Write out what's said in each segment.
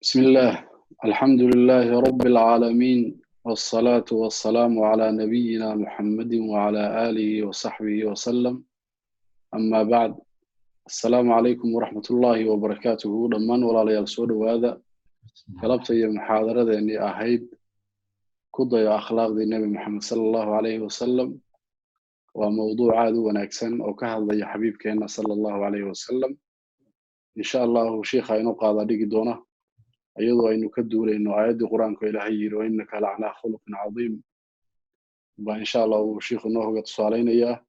بسم الله. الحمد لله رب العالمين، والصلاة والسلام على نبينا محمد وعلى آله وصحبه وسلم. أما بعد، السلام عليكم ورحمة الله وبركاته. لمن ولا ليال سود وهذا قلبت يا محاضرة إني أهيد كضي أخلاق النبي محمد صلى الله عليه وسلم، وموضوع عاد ونكسن أو كهذا يا حبيب كأن صلى الله عليه وسلم. إن شاء الله شيخ ينقى ذلك دونه أيضا أنه كدول إنه آيات القرآن كإلهي وإنك لعلى خلق عظيم. وإن شاء الله شيخ إنه قد صالين إياه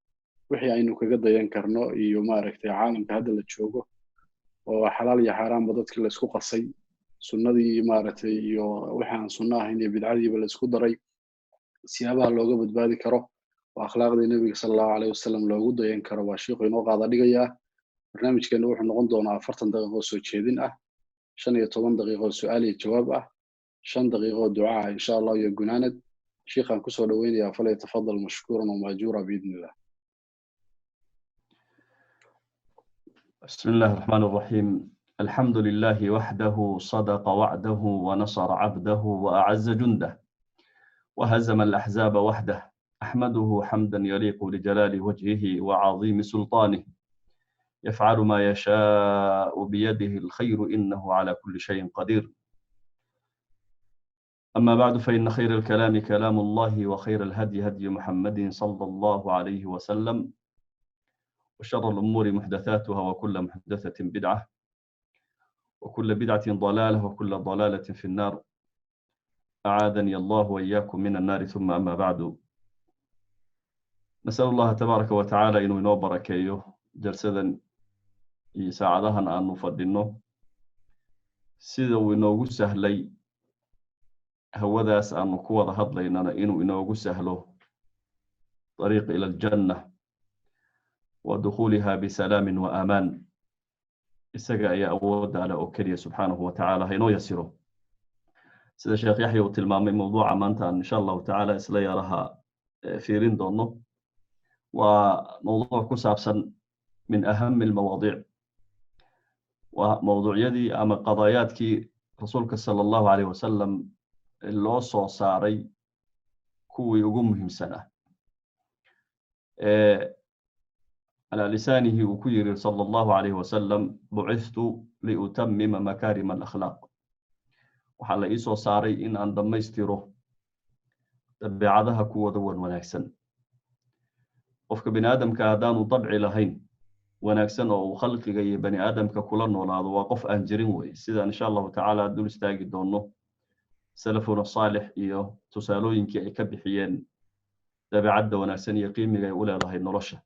وحي إنه كقد ينكرنا يمارك عالم كهذا اللي تشوفه وحلال يا حرام بدت كل سوق الصي سنة دي مارتي وحنا سنة هني بدعدي بالسكو دري سيابها لوجا بدبادي كره وأخلاق النبي صلى الله عليه وسلم لوجود ينكر وشيخ إنه قاعد دقيقة برنامج كان روح نقول فرطن دقيقة سوتشيدين 15 دقيقة سؤال جواب 5 دقيقة دعاء إن شاء الله يجوناند. شيخا كسر دوين يا فليتفضل مشكورا ومأجورا بإذن الله. بسم الله الرحمن الرحيم. الحمد لله وحده صدق وعده ونصر عبده وأعز جنده وهزم الأحزاب وحده. أحمده حمدا يليق لجلال وجهه وعظيم سلطانه، يفعل ما يشاء بيده الخير إنه على كل شيء قدير. أما بعد، فإن خير الكلام كلام الله، وخير الهدي هدي محمد صلى الله عليه وسلم، وشر الأمور محدثاتها، وكل محدثة بدعة، وكل بدعة ضلالة، وكل ضلالة في النار. أعاذني الله وإياكم من النار. ثم أما بعد، نسأل الله تبارك وتعالى إنه ينوبر كيه جلسدا يساعدها أن نفضلنه سيدو إنه سهلي هوداس أن نكوض هضليننا إنه سهله طريق إلى الجنة ودخولها بسلام وأمان. isaga ayaa awood ala oo kaliya subhanahu wa ta'ala inoo yasiro. sida sheekh Yaxya uu tilmaamay mawduuca maanta insha Allah ta'ala isla yaraha fiirin doono waa mawduuc ku saabsan min aham al-mawadi' wa mawduucyadii ama qadayaadkii rasuulka sallallahu alayhi wasallam loo soo saaray kuwii ugu muhiimsanaa على لسانه وكير صلى الله عليه وسلم: بعثت لأتمم مكارم الأخلاق. وحال إيسو ساري إن أن يستيره تبعادها كوة دول ونكسن. وفك بني آدم كهدان طبع لهين ونكسن وخلق جي بني آدم ككلن ولا وقف أنجرين ويسيدا إن شاء الله تعالى دول استاجد دونه سلفنا الصالح إياه تسالو ينكي كبحيين تبعاد ونكسن يقيم جي أولى لهين نرشه.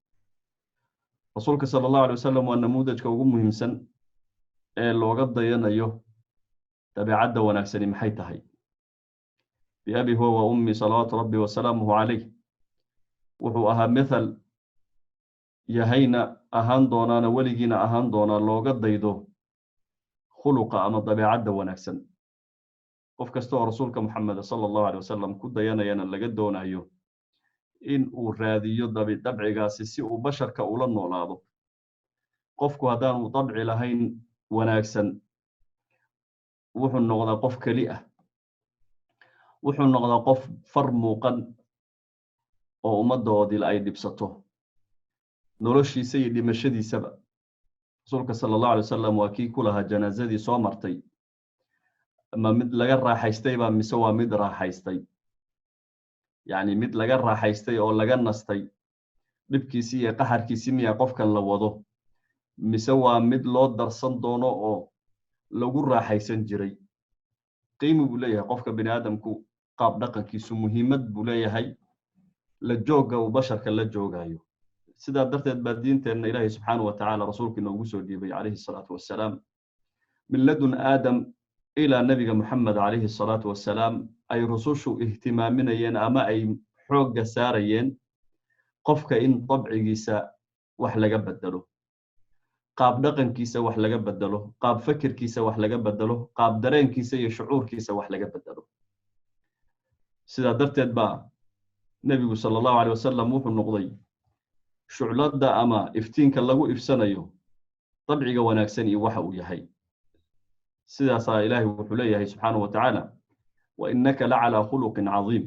رسولك صلى الله عليه وسلم وأن نموذج ugu muhiimsan ee looga dayanayo tabiicada wanaagsan maxay tahay. bi abi huwa wa ummi salawatu rabbi wa salamuhu alayhi wuxuu ahaa mithal yahayna ahaan doonaana weligiina ahaan doona looga daydo khuluqa ama tabiicada wanaagsan. qof kasta oo rasuulka Muhammad sallallahu alayhi wasallam ku dayanayana laga doonayo in uu raadiyo dabcigaasi si uu basharka ula noolaado. qofku hadaan uu dabci lahayn wanaagsan wuxuu noqdaa qof kali ah, wuxuu noqdaa qof far muuqan oo ummadoodii ay dhibsato noloshiisa iyo dhimashadiisaba. rasuulka sallallahu alayhi wasallam waa kii kulaha janaazadii soo martay ama mid laga raaxaystay baa mise waa mid raaxaystay, يعني mid laga raaxaystay oo laga nastay dhibkiisii iyo qaxarkiisii miya qofkan la wado mise waa mid loo darsan doono oo lagu raaxaysan jiray. qiimo buu leeyahay qofka bini aadamku, qaab dhaqankiisu muhiimad buu leeyahay la jooga uu basharka la joogayo. sidaa darteed baa diinteena Ilaahay subhanahu wa ta'ala rasuulka inoogu soo dhiibay alayhi salatu wassalaam min ladun aadam ila nabiga Muhammad alayhi salatu wassalaam ay rusushu ihtimaaminayeen ama ay xoogga saarayeen qofka in dabcigiisa wax laga bedelo, qaab dhaqankiisa wax laga bedelo, qaab fikirkiisa wax laga bedelo, qaab dareenkiisa iyo shucuurkiisa wax laga bedelo. sida darteed baa nabigu sallallahu alayhi wasallam wuxuu noqday shuclada ama iftiinka lagu ifsanayo dabciga wanaagsan iyo waxa uu yahay. سيدا إلهي وحليه سبحانه وتعالى وإنك لعلى خلق عظيم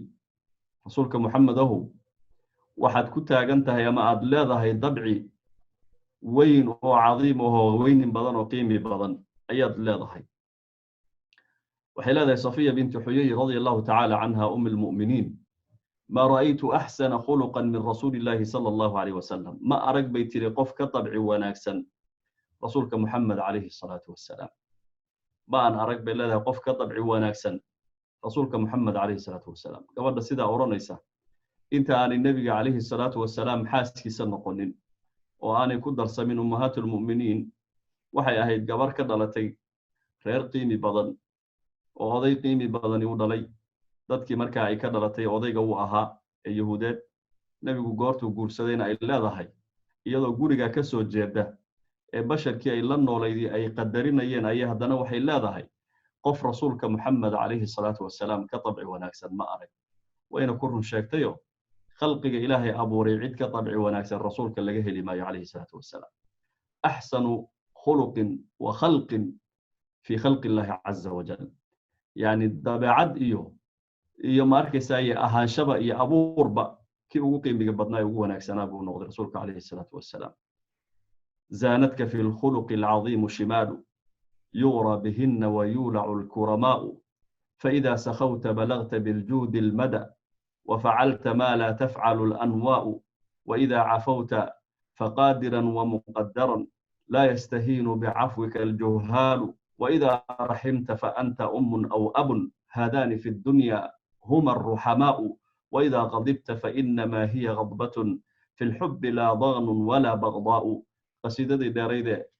رسولك محمد هو waxaad ku taagan tahay ama aad leedahay dabci weyn oo cadiim oo weyn badan oo qiimi badan ayaad leedahay waxay leedahay Safiya bint Huyay radiyallahu ta'ala anha ummul mu'minin ma ra'aytu ahsana khuluqan min rasulillahi sallallahu alayhi wasallam ma arag bay tiri qof ka dabci wanaagsan rasuulka Muhammad alayhi salatu wassalam ma an arag bay leedahay qof ka dabci wanaagsan rasuulka Muhammad alayhi salatu wassalam gabadha sida oranaysa inta aan nabiga alayhi salatu wassalam xaaskiisa noqonin oo aanay ku darsamin ummahatul mu'miniin waxay ahayd gabar ka dhalatay reer qiimi badan oo oday qiimi badan uu dhalay dadkii markaa ay ka dhalatay odayga uu ahaa ee yahuudeed nabigu goortuu guursadayna ay leedahay iyadoo guriga ka soo jeeda ee basharkii ay la nooleeyay ay qadarinayeen ay haddana waxay leedahay qof rasuulka Muhammad alayhi salatu wassalam ka tabci wanaagsan ma arag wayna ku run sheegtayo خلقك إلهي أبو ريعد كطبع وناكس الرسول كاللقى هلما عليه الصلاة والسلام أحسن خلق وخلق في خلق الله عز وجل يعني الضبعات إيو ماركسا إيا أهان شبا إيا أبو ربا كي أقوقين بقبضنا يقوه ناكسنا أبو نغض رسولك عليه الصلاة والسلام زانتك في الخلق العظيم شمال يغرى بهن ويولع الكرماء فإذا سخوت بلغت بالجود المدى وفعلت ما لا تفعل الأنواء وإذا عفوت فقادرا ومقدرا لا يستهين بعفوك الجهال وإذا رحمت فأنت أم أو أب هذان في الدنيا هما الرحماء وإذا غضبت فإنما هي غضبة في الحب لا ضغن ولا بغضاء قصيدة داريدة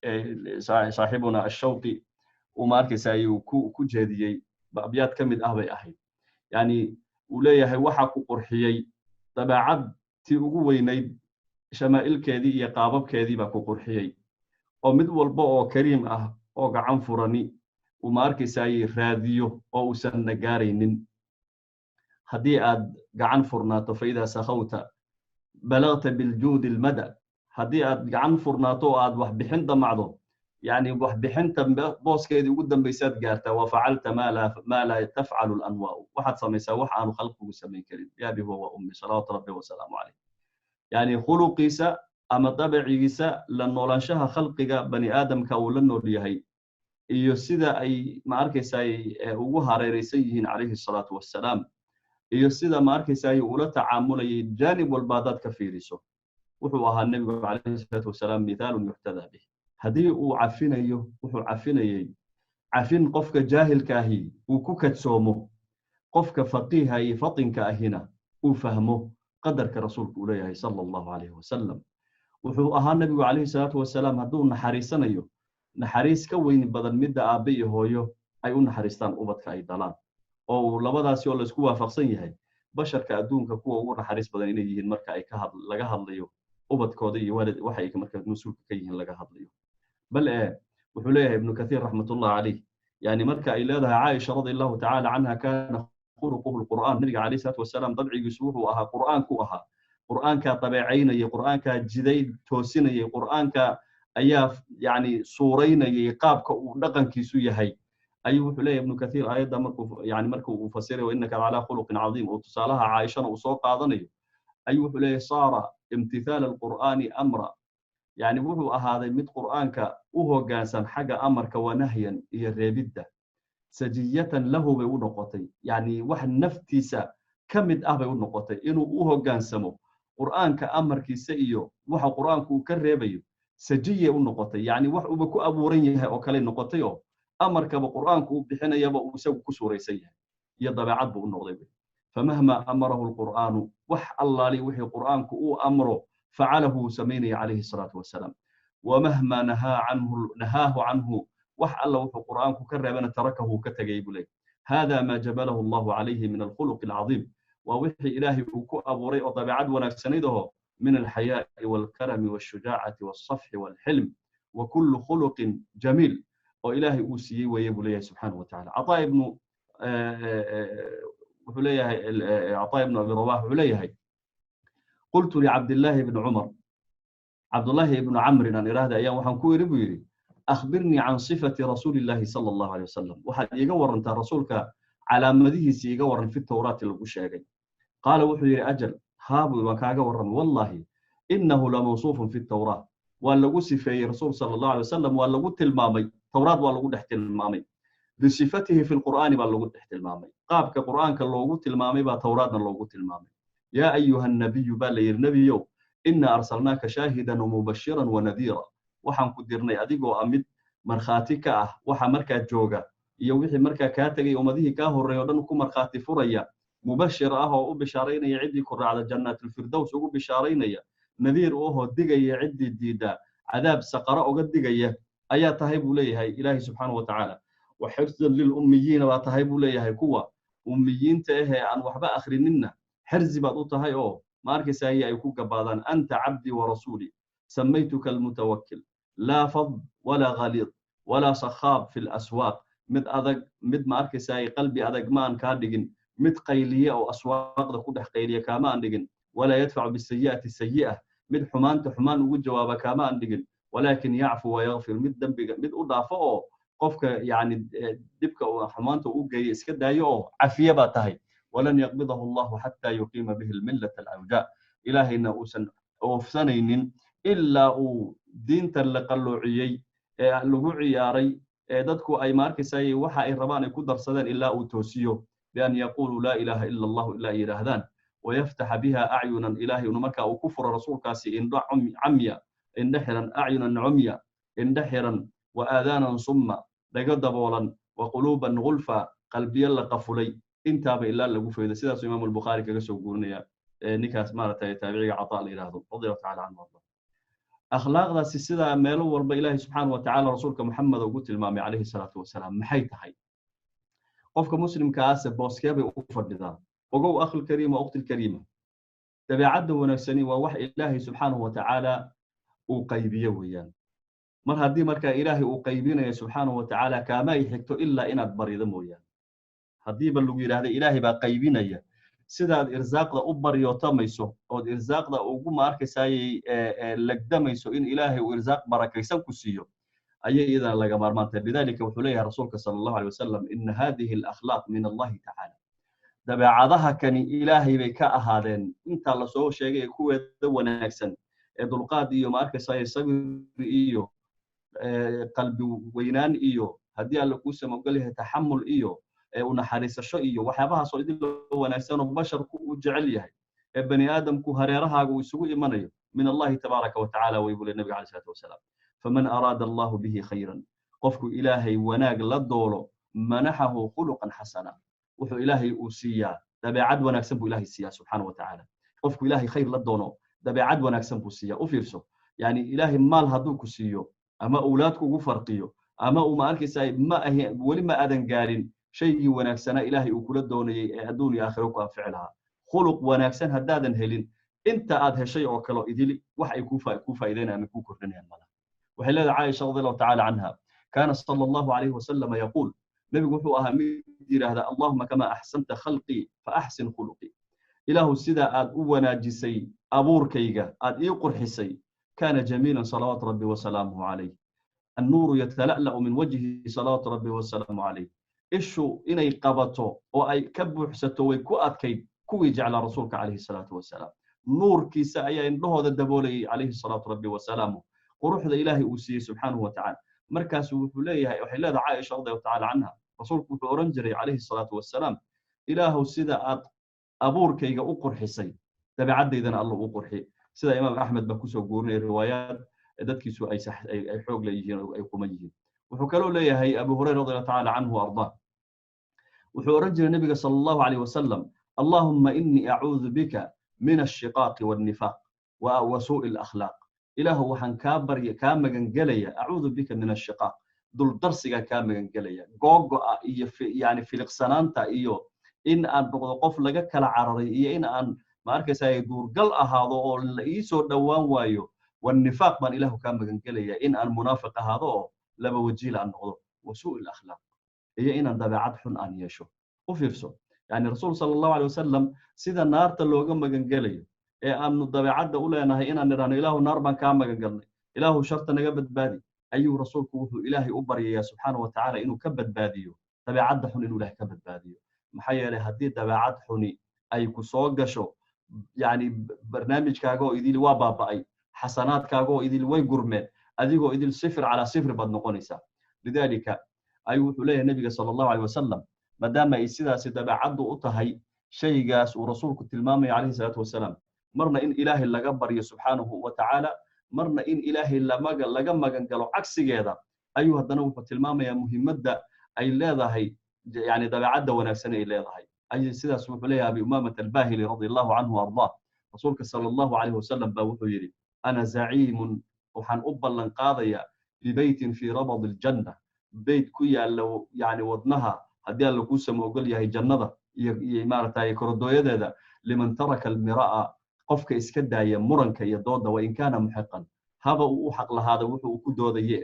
صاحبنا الشوقي وماركي سايو كجهدي بأبيات كمد أهبي أحي يعني وليه waxa ku qurxiyay dabeecadtii ugu weynayd shamaailkeedii iyo qaababkeedii ba ku qurxiyay oo mid walba oo kariim ah oo gacan furani uu ma arkaysay raadiyo oo uusan nagaaraynin hadii aad gacan furnaato fayda sakhawta balagta bil juud al mada hadii aad gacan furnaato oo aad wax bixin damacdo يعني وحبحنت بوسكيدي قدام بيسات قارتا وفعلت ما لا تفعل الأنواء واحد سميسا وحان خلقه سمين كريم يا أبي هو وأمي صلاة ربي وسلام عليه يعني خلقيسا أما طبعيسا لأنه لانشاها خلقك بني آدم كولنه ليهي إيو سيدا أي ماركيسا وغوها ريسيهين عليه الصلاة والسلام إيو سيدا ماركيسا أولا تعاملي جانب والبادات كفيريسو وحوها النبي عليه الصلاة والسلام مثال يحتذى به haddii uu cafinayo wuxuu cafinayay cafin qofka jaahilka ahi uu ku kadsoomo qofka faqiiha iyo fatinka ahina uu fahmo qadarka rasuulku leeyahay sallallahu alayhi wasallam wuxuu ahaa nabigu alayhi salatu wasalaam hadduu naxariisanayo naxariis ka weyn badan midda aabe iyo hooyo ay u naxariistaan ubadka ay dhalaan oo labadaasi oo la isku waafaqsan yahay basharka adduunka kuwa ugu naxariis badan inay yihiin marka ay laga hadlayo ubadkooda iyo waalid waxa ay marka mas'uulka ka yihiin laga hadlayo بل وحليه ابن كثير رحمة الله عليه يعني مركا إلى هذا عائشة رضي الله تعالى عنها كان خلقه القرآن النبي عليه الصلاة والسلام ضبعي يسوه وها قرآن كوها قرآن كطبيعين قرآن كجديد توسين قرآن كأياف يعني صورين يقاب ودقن كيسوية هي أيوه حليه ابن كثير أيضا يعني مركو وفسره وإنك على خلق عظيم وتصالها عائشة وصوق أعظني أيوه حليه صار امتثال القرآن أمرا يعني وحو هذا مد قرآنك وهو جانسان حاجة أمرك ونهيا يربيده سجية له بونقطي يعني واحد نفتيسا كمد أهبه ونقطي إنه وهو جانسمو قرآنك أمرك سئيو وحو قرآنك كربيو سجية ونقطي يعني وحو بكو أبوريه أو كلي نقطيو أمرك بقرآنك بحين يبقى وسوي كسوري سيه يضبع عبه النقطي فمهما أمره القرآن وح الله لي وحي قرآنك أمره فعله سميني عليه الصلاة والسلام ومهما نهاه عنه وح الله في القرآن كربنا تركه كتجيب لي هذا ما جبله الله عليه من الخلق العظيم ووحي إلهي وكو أبو ريء وطبيعد ونكسنده من الحياء والكرم والشجاعة والصفح والحلم وكل خلق جميل وإلهي أوسيه ويب لي سبحانه وتعالى عطاء ابن عطاء ابن أبي رواح عليه قلت لعبد الله بن عمر عبد الله بن عمرو أن إراد أيام وحنكوي ربيري أخبرني عن صفة رسول الله صلى الله عليه وسلم وحد يقور أنت رسولك على مديه سيقور في التوراة الوشاقي قال وحي أجل هابو وكاقور والله إنه لموصوف في التوراة ولا في رسول صلى الله عليه وسلم ولا قلت المامي توراة ولا قلت تحت المامي بصفته في القرآن ولا قلت تحت المامي قابك قرآن كاللو قلت المامي با توراة لو قلت المامي يا أيها النبي بالي النبي إنا أرسلناك شاهدا ومبشرا ونذيرا waxaan ku dirnay adigoo amid marxaati ka ah waxa markaa jooga iyo wixii markaa ka tagay umadihii ka horeeyo dhan ku marxaati furaya mubashir ah oo u bishaaraynaya cidii ku raacda jannatul firdaws ugu bishaaraynaya nadiir oo digaya cidii diida cadaab saqara uga digaya ayaa tahay buu leeyahay ilaahi subhanahu wa ta'ala wa hifzan lil ummiyiin wa tahay buu leeyahay kuwa ummiyiinta ah aan waxba akhrininna xirzi baad u tahay oo ma arkaysaa ay ku gabaadaan anta abdi wa rasuli سميتك المتوكل لا فض ولا غليظ ولا صخاب في الأسواق مد أذق مد ما أركساي قلبي أذق ما أنكادجن مد قيلية أو أسواق ذا كده قيلية كمان دجن ولا يدفع بالسيئة السيئة مد حمان تحمان وجود جواب كمان دجن ولكن يعفو ويغفر مد دم مد أضافه قفك يعني دبك وحمان توجي إسكت دايو عفية باتهاي ولن يقبضه الله حتى يقيم به الملة الأوجاء إلهي إنه أوفسنين إلا دين تلقلوعي لوعي ياري ددكو أي ماركساي وحا الربان يكون درسدان إلا توسيو بأن يقولوا لا إله إلا الله إلا إلهدان ويفتح بها أعينا إلهي ونمكا وكفر رسول كاسي إن عميا اندحرا أعينا عميا اندحرا وآذانا صما لقد بولا وقلوبا غلفا قلبيا لقفلي انتاب إلا لقفو إذا سيدة إمام البخاري كسو قولنا نكاس مالة تابعي عطاء الإله رضي الله تعالى عنه أخلاق ذا سيدا ميلو ورب إله سبحانه وتعالى رسولك محمد وقلت المامي عليه الصلاة والسلام محيط حي قفك مسلم كاسب بوسكيبي أفرد ذا وقو أخ الكريم وأخت الكريمة تبع عد ونفسني ووحي إله سبحانه وتعالى وقيبيه ويان مر هدي مركا إلهي وقيبين يا سبحانه وتعالى كما يحكتو إلا إن أدبر ويان هدي بلغي إلهي بقيبين يا sida irsaaqda u baryotamayso oo irsaaqda ugu markayay lagdamayso in ilaahay uu irsaaq barakaysan ku siiyo ayay idan laga maarmaantay bidalika wuxuu leeyahay rasuulka sallallahu alayhi wasallam in hadhihi al-akhlaq min Allah ta'ala dabeecadaha kani ilaahay bay ka ahaadeen inta la soo sheegay kuweeda wanaagsan ee dulqaad iyo markayay sabir iyo qalbi weynaan iyo hadii alla ku samogalahay tahammul iyo ونحرسشو iyo waxyaabahaas oo idin loo wanaagsan oo basharku u jecel yahay ee bani aadamku hareerahaaga uu isugu imanayo min Allah tabaaraka wa ta'ala way buu nabiga kaleey salaatu wasalaam faman arada Allah bihi khayran qofku ilaahay wanaag la doolo manahahu khuluqan hasana wuxuu ilaahay uu siiyaa dabeecad wanaagsan buu ilaahay siiyaa subhanahu wa ta'ala qofku ilaahay khayr la doono dabeecad wanaagsan buu siiyaa u fiirso yani ilaahay maal haduu ku siiyo ama awlaadku ugu farqiyo ama uu ma arkaysaa ma ahi wali ma aadan gaarin شيء وناكسنا إلهي وكل دوني أدوني آخرك وفعلها خلق وناكسن هدادا هلين أنت أدها شيء وكلا إذلي وحي كوفا إذينا من كوكر لنها الملا وحلال عائشة رضي الله تعالى عنها كان صلى الله عليه وسلم يقول نبي قلت أهمية هذا اللهم كما أحسنت خلقي فأحسن خلقي إله السيدة أد أونا جسي أبور كيغا أد إيقر حسي كان جميلا صلوات ربي وسلامه عليه النور يتلألأ من وجهه صلوات ربي وسلامه عليه إيشو إني قبضته أو أي كبو حسته ويكوات كي كوي جعل رسولك عليه الصلاة والسلام نور كيسا أي إنه هذا الدبولي عليه الصلاة ربي وسلامه وروح ذا إلهي أوسي سبحانه وتعالى مركز وفليه وحلا ذا عائشة رضي الله تعالى عنها رسولك أورنجري عليه الصلاة والسلام إله السيدة أبور كي أقر حسي تبع عد إذن الله أقر حي سيدة إمام أحمد بكوسو قورني الروايات دتك سو أي حوق ليجين أو أي قميجين وحكوا له هي أبو هريرة رضي الله تعالى عنه وأرضاه وحورجل النبي صلى الله عليه وسلم اللهم إني أعوذ بك من الشقاق والنفاق وسوء الأخلاق إله وحن كابر كامل جنجلية أعوذ بك من الشقاق دول درسك كامل جنجلية جوج يعني في القسنانتا إيو إن أن بقف لك كالعررية إن أن ما أركز يدور قل هذا أو يسوع دوام وايو والنفاق من إله كامل جنجلية إن أن منافق هذا لما وجيل عن وسوء الأخلاق هي إن ضبعت حن أن يشوف وفيرسو يعني الرسول صلى الله عليه وسلم سيدا النار تلوجم مجنجلي أن ضبعت أولى أنها إن نران إله النار بان كام مجنجلي إله شرط نجبت بادي ayuu rasuulku wuxuu ilaahay u baryayaa subxaanahu wa tacaala inuu ka badbaadiyo dabeecadda xun inuu ilaahay ka badbaadiyo maxaa yeelay haddii dabeecad xuni ay ku soo gasho yani barnaamijkaaga oo idil waa baaba'ay xasanaadkaaga oo idil way gurmeen adigoo idil sifir calaa sifir baad noqonaysaa lidaalika ayuu wuxuu leeyahay nabiga sala allahu alayh wasalam maadaama ay sidaasi dabeecaddu u tahay shaygaas uu rasuulku tilmaamaya calayhi salaatu wasalaam marna in ilaahay laga baryo subxaanahu wa tacaala marna in ilaahay laga magan galo cagsigeeda ayuu haddana wuxuu tilmaamayaa muhiimadda ay leedahay yani dabeecadda wanaagsan ay leedahay ay sidaas wuxuu leeyahay abi umamata albahili radiyallahu anhu ardaa rasuulka sallallahu alayhi wasallam baa wuxuu yidhi ana zaciimun waxaan u ballan qaadayaa bibeytin fii rabad aljanna beyt ku yaalla yani wadnaha haddii alla kuu sama ogol yahay jannada iyo maaragtay korodooyadeeda liman taraka almira'a qofka iska daaya muranka iyo dooda wa in kaana muxiqan haba uu u xaq lahaada wuxuu ku doodaye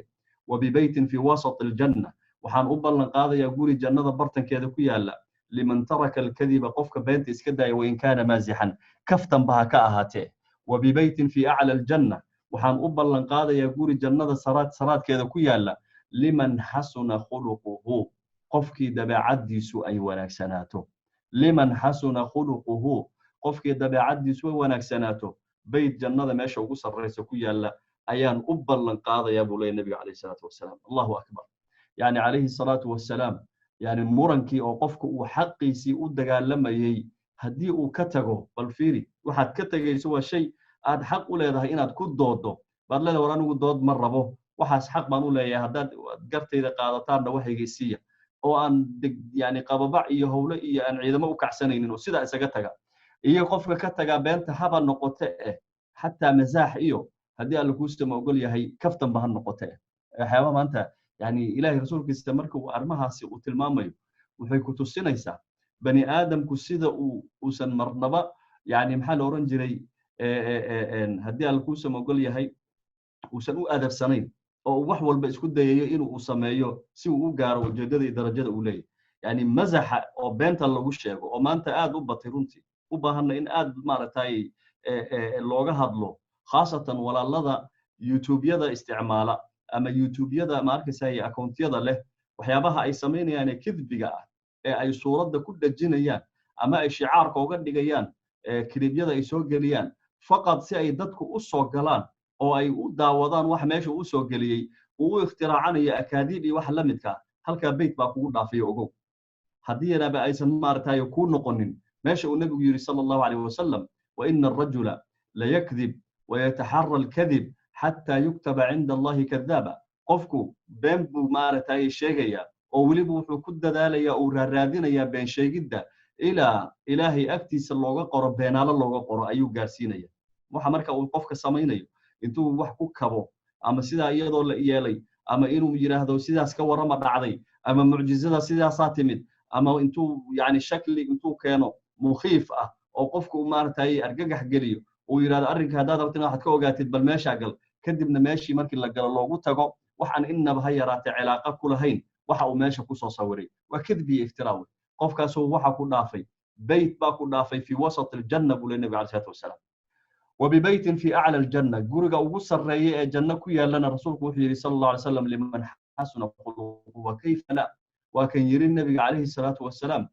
wa bibeytin fii wasat aljanna waxaan u ballan qaadayaa guri jannada bartankeeda ku yaalla liman taraka alkadiba qofka beenta iska daaya wa in kaana maazixan kaftanba ha ka ahaatee wa bibeytin fii acla aljanna waxaan u ballan qaadayaa guri jannada saraadkeeda ku yaalla liman xasuna khuluquhu qofkii dabeecaddiisu ay wanaagsanaato liman xasuna khuluquhu qofkii dabeecaddiisu ay wanaagsanaato beyt jannada meesha ugu sarreysa ku yaalla ayaan u ballan qaadayaa buu leeyahay nabiga calayhi salaatu wasalaam allahu akbar yani calayhi salaatu wasalaam yani murankii oo qofku uu xaqiisii u dagaalamayay haddii uu ka tago bal fiiri waxaad ka tegayso waa shay aad xaq u leedahay inaad ku doodo baad leedahay war anigu dood ma rabo waxaas xaq baan u leeyahay haddaad gartayda qaadataanna waxaygaysiiya oo aan yani qababac iyo howle iyo aan ciidamo u kacsanaynin oo sidaa isaga taga iyo qofka ka tagaa beenta haba noqote xataa masaax iyo haddii alla kuu sama ogol yahay kaftanba ha noqote waxyaaba maanta yani ilaahay rasuulkiisa marka uu arrimahaasi uu tilmaamayo waxay ku tusinaysaa bani aadamku sida uusan marnaba yani maxaa la oran jiray haddii alla kuu sama ogol yahay uusan u adabsanayn oo wax walba isku dayayo inuu sameeyo si uu u gaaro ujeedada iyo darajada uu leeyahay yani mazaxa oo beenta lagu sheego oo maanta aad u batay runtii u baahanna in aad maaragtay looga hadlo khaasatan walaalada youtube-yada isticmaala ama youtube-yada ma arkaysaa account-yada leh waxyaabaha ay samaynayaan ee kidbiga ah ee ay suuradda ku dhajinayaan ama ay shicaarka uga dhigayaan kilibyada ay soo geliyaan faqad si ay dadku u soo galaan oo ay u daawadaan wax meesha uu soo geliyay uu u ikhtiraacanayo akaadiib iyo wax la midka halka beyt baa kugu dhaafiyo ogow haddii yaraaba aysan maaragtay ku noqonin meesha uu nabigu yiri sallallahu alayhi wasallam wa inna ar-rajula la yakdhib wa yataharra al-kadhib hatta yuktaba 'inda Allahi kadhaba qofku been buu maaragtay sheegaya oo waliba wuxuu ku dadaalaya oo raadinaya been sheegidda ilaa ilaahay agtiisa looga qoro beenaalo looga qoro ayuu gaarsiinaya waxa marka uu qofka samaynayo intuu wax ku kabo ama sidaa iyadoo la yeelay ama inuu yiraahdo sidaas ka warama dhacday ama mucjizada sidaas timid ama intuu yani shakli intuu keeno mukhiif ah oo qofku maartay argagax geliyo oo yiraahdo arrinka hadaad rabtid waxaad ka ogaatid bal meesha gal kadibna meeshii markii la galo loogu tago waxaan innaba ha yaraatay cilaaqa ku lahayn waxa uu meesha ku soo sawiray waa kadbi iftiraawi qofkaas waxa ku dhaafay beyt baa ku dhaafay fi wasat aljanna buu nabi calayhi salaatu wasalaam وببيت في أعلى الجنة جورجا وقصر رأي الجنة كويا لنا رسولك وحي صلى الله عليه وسلم لمن حسن خلقه وكيف لا وكان يري النبي عليه الصلاة والسلام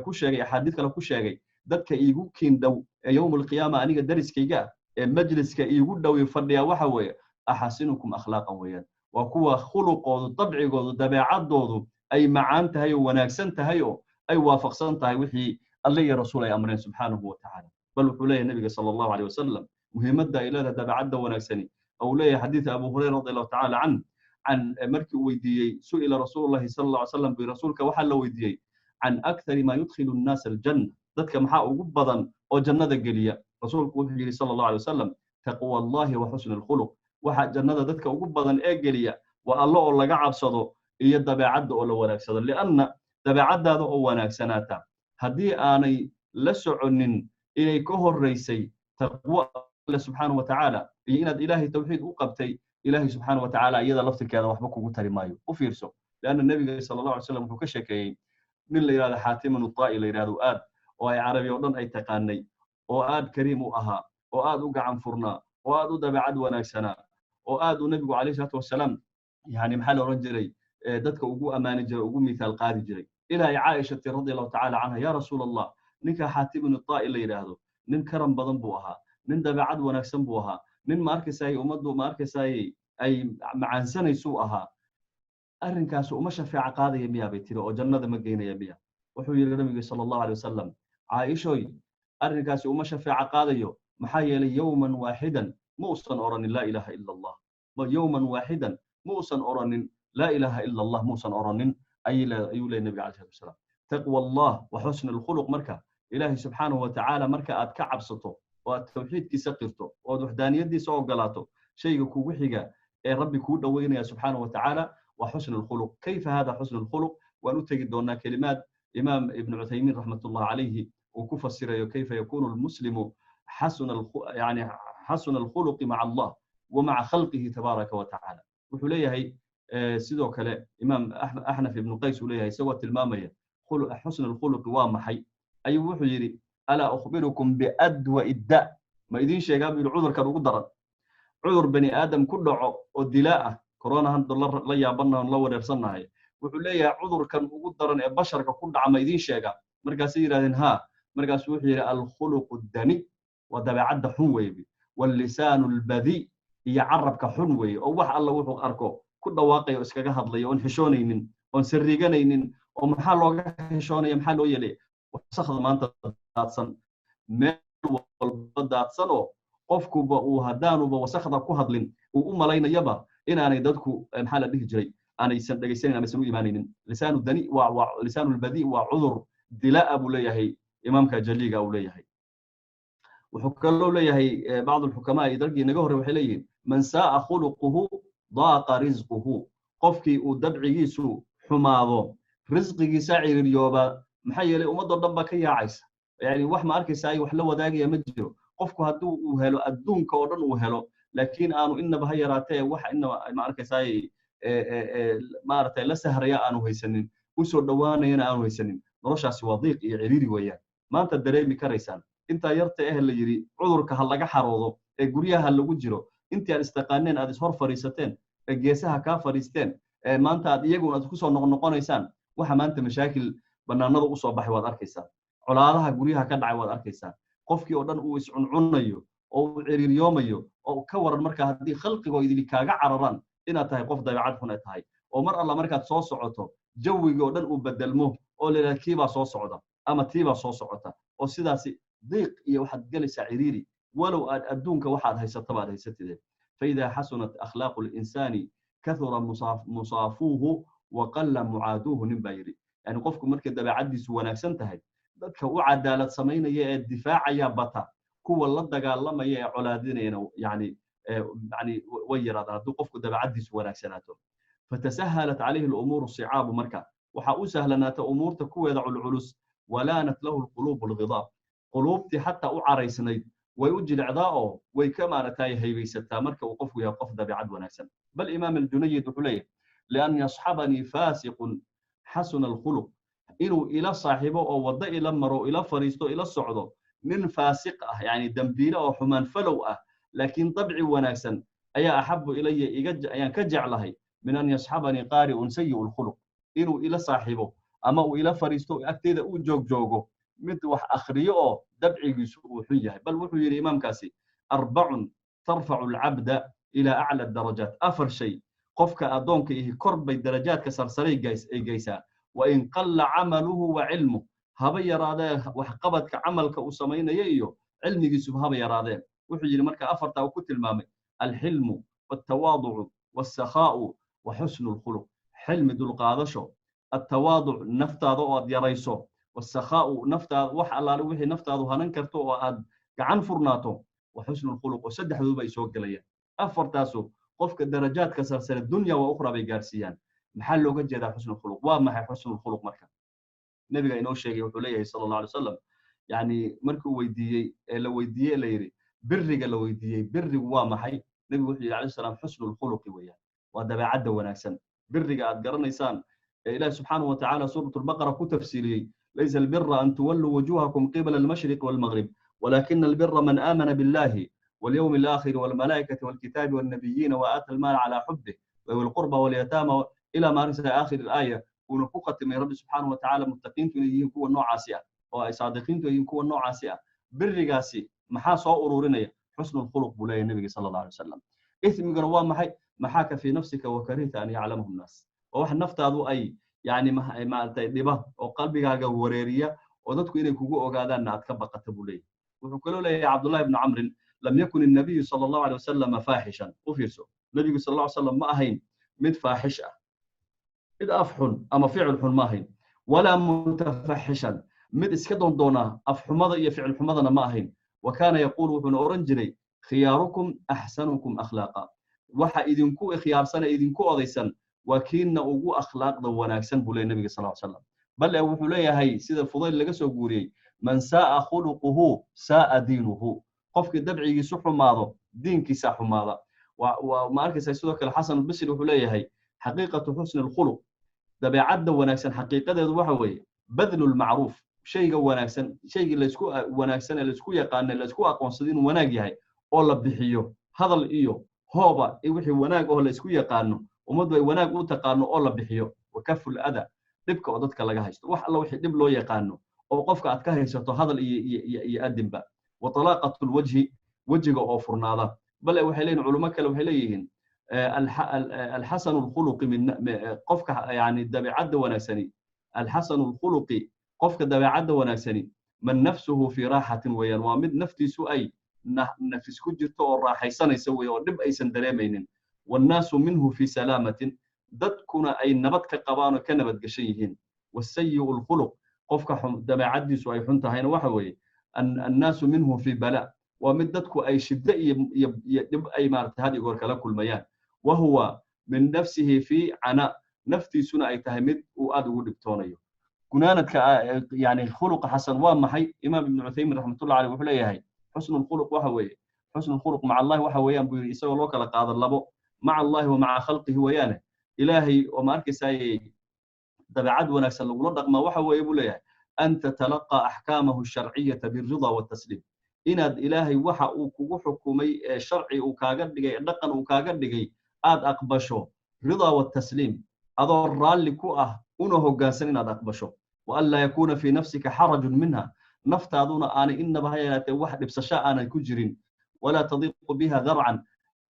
كوشاجي حديث كلا كوشاجي ذاتك يجو كين دو يوم القيامة أنيق درس كيجا مجلس كيجو دو يفرد وحوي أحسنكم أخلاقا ويا وكوا خلق وطبع ودبيعات دودو أي معانته هي وناكسنته هي أي وافقسنته هي وحي الله يا رسول أمرين سبحانه وتعالى بل وحولي النبي صلى الله عليه وسلم مهمة إلى تبعد ونكسني أو لي حديث أبو هريرة رضي الله تعالى عنه عن مركي ويدي سئل رسول الله صلى الله عليه وسلم برسولك وحل ويدي عن أكثر ما يدخل الناس الجنة ذاتك محاء قبضا أو جنة الجلية رسولك وحي صلى الله عليه وسلم تقوى الله وحسن الخلق وحا جنة ذاتك قبضا الجلية والله الله قعب صدو إيا تبعد ولا ونكسد لأن تبعد هذا هو ونكسناتا هدي آني لسعنن إلى كهر ريسي تقوى الله سبحانه وتعالى إن إلهي توحيد وقبتي إلهي سبحانه وتعالى إذا لفتك هذا وحبك وقتري مايو وفيرسو لأن النبي صلى الله عليه وسلم هو كشكي من اللي هذا حاتم الطائي اللي هذا آد وهي عربي ودن أي تقاني وآد كريم وأها وآد وقع فرنا وآد دبعد ونكسنا وآد النبي عليه الصلاة والسلام يعني محل رجلي دتك ugu amaani jiray ugu miisaal qaadi jiray ilaa Aisha radhiyallahu ta'ala anha ya rasuul Allah ninka Hatib ibn Ta'i la yiraahdo nin karam badan buu ahaa nin dabeecad wanaagsan buu ahaa nin ma arkaysaay umadu ma arkaysaay ay macaansanaysu ahaa arrinkaas uma shafaaca qaadaya miya bay tiri oo jannada ma geynaya miya wuxuu yiri nabiga sallallahu alayhi wasallam Aisha arrinkaas uma shafaaca qaadayo maxaa yeelay yawman waahidan muusan oranin la ilaha illa Allah yawman waahidan muusan oranin la ilaha illa Allah muusan oranin ayuu leeyahay nabiga alayhi wasallam taqwa Allah wa husn al-khuluq marka ilaahi subhanahu wa ta'ala marka aad ka cabsato oo aad tawxiidkiisa qirto oo wahdaaniyadiisa ogolaato shayga kugu xiga ee rabbi ku dhaweynaya subhanahu wa ta'ala wa husn al-khuluq kayfa hada husn al-khuluq wa nutagi doona kalimaat imam ibn Uthaymeen rahmatullah alayhi وكفسر كيف يكون المسلم يعني حسن الخلق مع الله ومع خلقه تبارك وتعالى وحليه سيدو كلا امام احنف ابن قيس وليه سوى تلماميه حسن الخلق ومحي اي وحو يري الا اخبركم بادوى الداء ما يدين شيغا بالعذر كان ugu daran عذر بني ادم ku dhaco oo dilaa corona han la yaabana la wareersanahay wuxuu leeyahay cudurkan ugu daran ee basharka ku dhaca ma idin sheega markaas yiraahdeen ha markaas wuxuu yiri al khuluq ad-dani wa dabeecada xun weebi wal lisan al-badi iyo carabka xun weey oo wax alla wuxuu arko ku dhawaaqay oo iskaga hadlayo oo xishoonaynin oo sirriganaynin oo maxaa looga xishoonayo maxaa loo yeelay wasakhda maanta daadsan meel walba daadsan oo qofkuba uu hadaanuba wasakhda ku hadlin uu u malaynayaba inaanay dadku maxaa la dhihi jiray aanaysan dhageysanin ama u iimaanaynin lisaanu dani waa lisaanu al-badi waa cudur dilaa abu leeyahay imaamka jaliga uu leeyahay wuxuu kaloo leeyahay baad al-hukamaa idargii naga hore waxay leeyihiin man saa khuluquhu daqa rizquhu qofkii uu dabcigiisu xumaado rizqigiisa ciiriyooba maxay yeelay ummadoo dhan ba ka yaacaysa yani wax ma arkaysaa wax la wadaagaya ma jiro qofku haduu uu helo adduunka oo dhan uu helo laakiin aanu inaba hayraatee wax inaba ma arkaysaa maartay la sahraya aanu haysanin u soo dhawaanayna aanu haysanin noloshaasi waa diiq iyo ciriiri weeyaan maanta dareemi karaysaan inta yarta la yiri cudurka hal laga xaroodo ee guryaha lagu jiro intii aad istaqaaneen aad is hor fariisateen ee geesaha ka fariisteen ee maanta aad iyaguna ku soo noqonaysaan waxa maanta mashaakil banaanada u soo baxay waad arkaysaa colaadaha guryaha ka dhacay waad arkaysaa qofkii oo dhan uu is cuncunayo oo uu ciriiriyoomayo oo ka waran marka hadii khalqigooda kaaga cararan inaad tahay qof dabeecad xun tahay oo mar alla markaad soo socoto jawiga oo dhan uu bedelmo oo leelkiiba soo socda ama tiiba soo socota oo sidaasi diiq iyo waxaad galaysaa ciriiri walow aad adduunka waxaad haysataba aad haysatideen فإذا حسنت أخلاق الإنسان كثر مصافوه وقل معادوه نبايري يعني قفكم مركز دبعدي سواناكسن تهي dadka u cadaalad sameynaya ee difaacaya bata kuwa la dagaalamaya ee colaadinayna yani way yaraadaan haduu qofku dabacadiisu wanaagsanaato fatasahalat alayhi al-umur as-si'ab marka waxa u sahlanaata umurta kuweeda culculus walaanat lahu al-qulub al-ghidab qulubti hatta u caraysnayd way u jilcdaa oo way ka maartay haybaysataa marka uu qofku yahay qof dabacad wanaagsan bal imam al-junayd wuxuu leeyahay laan yashabani fasiqun hasan al-khuluq inuu ila saaxibo oo wada ila maro ila fariisto ila socdo min faasiq ah yani dambiila oo xumaan falow ah laakiin dabci wanaagsan ayaa ahabbu ilayya ayaan ka jeclahay min an yashabani qari'un sayyi'ul khuluq inuu ila saaxibo ama uu ila fariisto agteeda uu joogo mid wax akhriyo oo dabcigiisu uu xun yahay bal wuxuu yiri imaamkaasi arba'un tarfa'u al-'abda ila a'la ad-darajat afar shay qofka adoonka ihi korbay darajaadka sarsaray geysaa وإن قل عمله وعلمه هبا يراده وحقبتك عملك وسمينيه iyo cilmigiisu haba yaraadeen wuxuu yiri marka afarta uu ku tilmaamay الحلم والتواضع والسخاء وحسن الخلق حلم dul qaadasho التواضع naftaada oo aad yarayso والسخاء naftaada wax allaale wixii naftaadu hanan karto oo aad gacan furnaato وحسن الخلق oo saddexduba ay soo galayaan afartaasu qofka darajaadka sarsare dunya wa ukhra bay gaarsiiyaan maxaa looga jeedaa xusnul khuluq waa maxay xusnul khuluq marka nabiga inoo sheegay wuxuu leeyahay sallallahu alayhi wasallam yani markuu weydiiyay la weydiiyay la yiri birriga la weydiiyay birrigu waa maxay nabigu wuxuu yiri alayhi salaam xusnul khuluq weeyaan waa dabeecadda wanaagsan birriga aad garanaysaan ilaahay subhanahu wa ta'ala suuratul baqara ku tafsiiriyay laysa albirra an tuwallu wujuhakum qibala al-mashriq wal-maghrib walakin albirra man amana billahi wal-yawmil akhir wal-malaikati wal-kitabi wan-nabiyyin wa ata al-mal ala hubbihi ذوي القربى واليتامى إلى ما رسل آخر الآية ونفقت من رب سبحانه وتعالى متقين تنيين كوا النوع عاسية أو صادقين تنيين كوا النوع عاسية بالرجاسي محاسة أورورينيا حسن الخلق بولاي النبي صلى الله عليه وسلم إثم جنوان محاك في نفسك وكرهت أن يعلمه الناس وواحد نفترض أي يعني ما تدبه وقلبك على وريرية ودتك إنك كوجو أجادا أن أتكبر قتبولي وقالوا لي يا عبد الله بن عمرو لم يكن النبي صلى الله عليه وسلم فاحشا وفيرسو النبي صلى الله عليه وسلم ما هين مد فاحشة إذا أفحن أما فعل حن ما هين ولا متفحشا مد إسكدون دونا أفحمض يفعل حمضنا ما هين وكان يقول وحن أورنجري خياركم أحسنكم أخلاقا وحا إذنكو خيار سنة إذنكو أضيسا وكين أوجو أخلاق ذواناكسن بولي النبي صلى الله عليه وسلم بل وحوليا هاي سيد الفضيل لقى سوغوري من ساء خلقه ساء دينه قفك دبعي سحو ماضو دينك سحو ماضا وما أركز سيدك الحسن البصري وحوليا هاي حقيقة حسن الخلق دبعد وناكسن حقيقة ذو وحوي بذل المعروف شيء وناكسن شيء اللي يسكو وناكسن اللي يسكو يقان اللي يسكو أقوانصدين وناقي هاي أولا بحيو هذا الإيو هوبا إيوحي وناق أولا يسكو يقانو ومدوي وناق أوتقانو أولا بحيو وكف الأذى dhibka oo dadka laga haysto wax alla wixii dib loo yaqaano oo qofka aad ka haysato hadal iyo adinba wa talaqatul wajhiga oo furnaada bal waxay leeyihiin culimo kale waxay leeyihiin الحسن الخلق من قفك يعني دبيعد وناسني الحسن الخلق قفك دبيعد وناسني من نفسه في راحة ويان ومد نفتي سؤي نفس كجرت الراحة يسوي ودب أي سندريمين والناس منه في سلامة dadkuna ay nabad ka qabaan oo ka nabad gashayihiin wasayyu alkhuluq qofka dabeecadiisu ay xun tahayna waxa weeye annaasu minhu fi bala wa mid dadku ay shidda iyo dib ay maartay hadi goor kala kulmayaan wa huwa min nafsihi fi ana naftiisuna ay tahay mid uu aad ugu dhibtoonayo gunaanadka yani khuluq hasan waa maxay imaam ibn uthaymin rahmatullahi alayhi wuxuu leeyahay husnul khuluq waxa weeye husnul khuluq ma'a allah waxa weeyaan buu isagoo loo kala qaado labo ma'a allah wa ma'a khalqihi weeyaan إلهي وما أركساي دبعد ونكسل ولدق ما وحوى يبوليه أن تتلقى أحكامه الشرعية بالرضا والتسليم إن إلهي وحا وحكومي شرعي وكاغر دقي دقن وكاغر دقي آد أقبشو رضا والتسليم أضر رالي كوأه أنه قاسنين آد أقبشو وألا يكون في نفسك حرج منها نفتاضون آن إن بهاي واحد بسشاء آن كجرين ولا تضيق بها ذرعا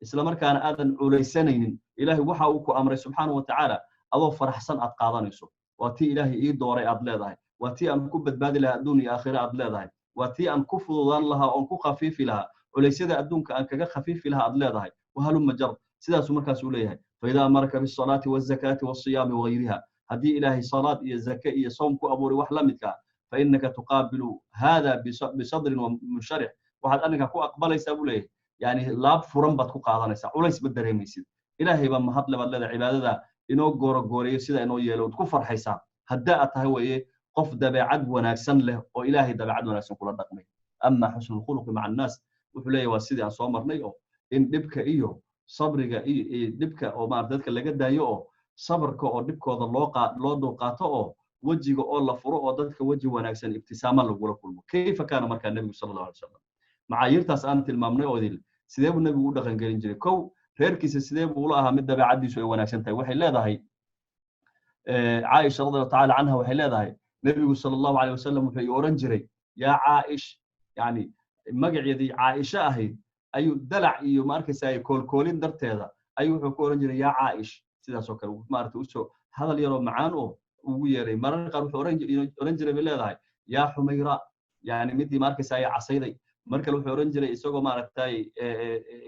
إسلام كان آذن عليسانين إلهي وحا وكو أمري سبحانه وتعالى أضو فرحسن أتقاضانيسو واتي إلهي إيد دوري أدليضاي واتي أن كبت بادي لها دوني آخرة أدليضاي واتي أن كفضان لها وأن كو خفيف لها وليسيدا أدونك أن كغا خفيف لها أدليضاي وهلم مجر سيدا سمركا سوليها فإذا أمرك بالصلاة والزكاة والصيام وغيرها هدي إلهي صلاة الزكاة صومك أبوري وحلمتك فإنك تقابل هذا بصدر ومنشرح وحد أنك كو أقبل يسابوليه يعني لاب فرن بad ku qaadanaysa culays bad dareemaysid ilaahay ba mahad laba leedahay cibaadada inoo gooriyo sida inoo yeelo ku farxaysa hadda aad tahay weeye qof dabeecad wanaagsan leh oo ilaahay dabeecad wanaagsan kula dhaqmay amma husnul khuluq ma'a an-nas wuxuu leeyahay waa sidii aan soo marnay oo in dibka iyo sabriga iyo dibka oo maar dadka laga daayo oo sabarka oo dibkooda loo dulqaato oo wajiga oo la furo oo dadka waji wanaagsan ibtisaama lagu la kulmo kayfa kana marka nabiga sallallahu alayhi wasallam معاييرتاس أنت الممنوع وديل سيدنا النبي يقول لك إنجلين جري كو ريركيس سيدنا بقولها من دبع عدي شوي وناكسن تاي وحي لا ذهي عائشة رضي الله تعالى عنها وحي لا ذهي النبي صلى الله عليه وسلم في أورنجري يا عائش يعني مجع يدي عائشة أهي أيو دلع أيو ماركس أي كولين درت هذا أيو في أورنجري يا عائش سيدا سكر ومارت وشو هذا اللي يرى معانه ويري مرة قالوا أورنجري بالله ذهي يا حميرة يعني مدي ماركس أي عصيدي marka wuxuu oran jiray isagoo maaragtay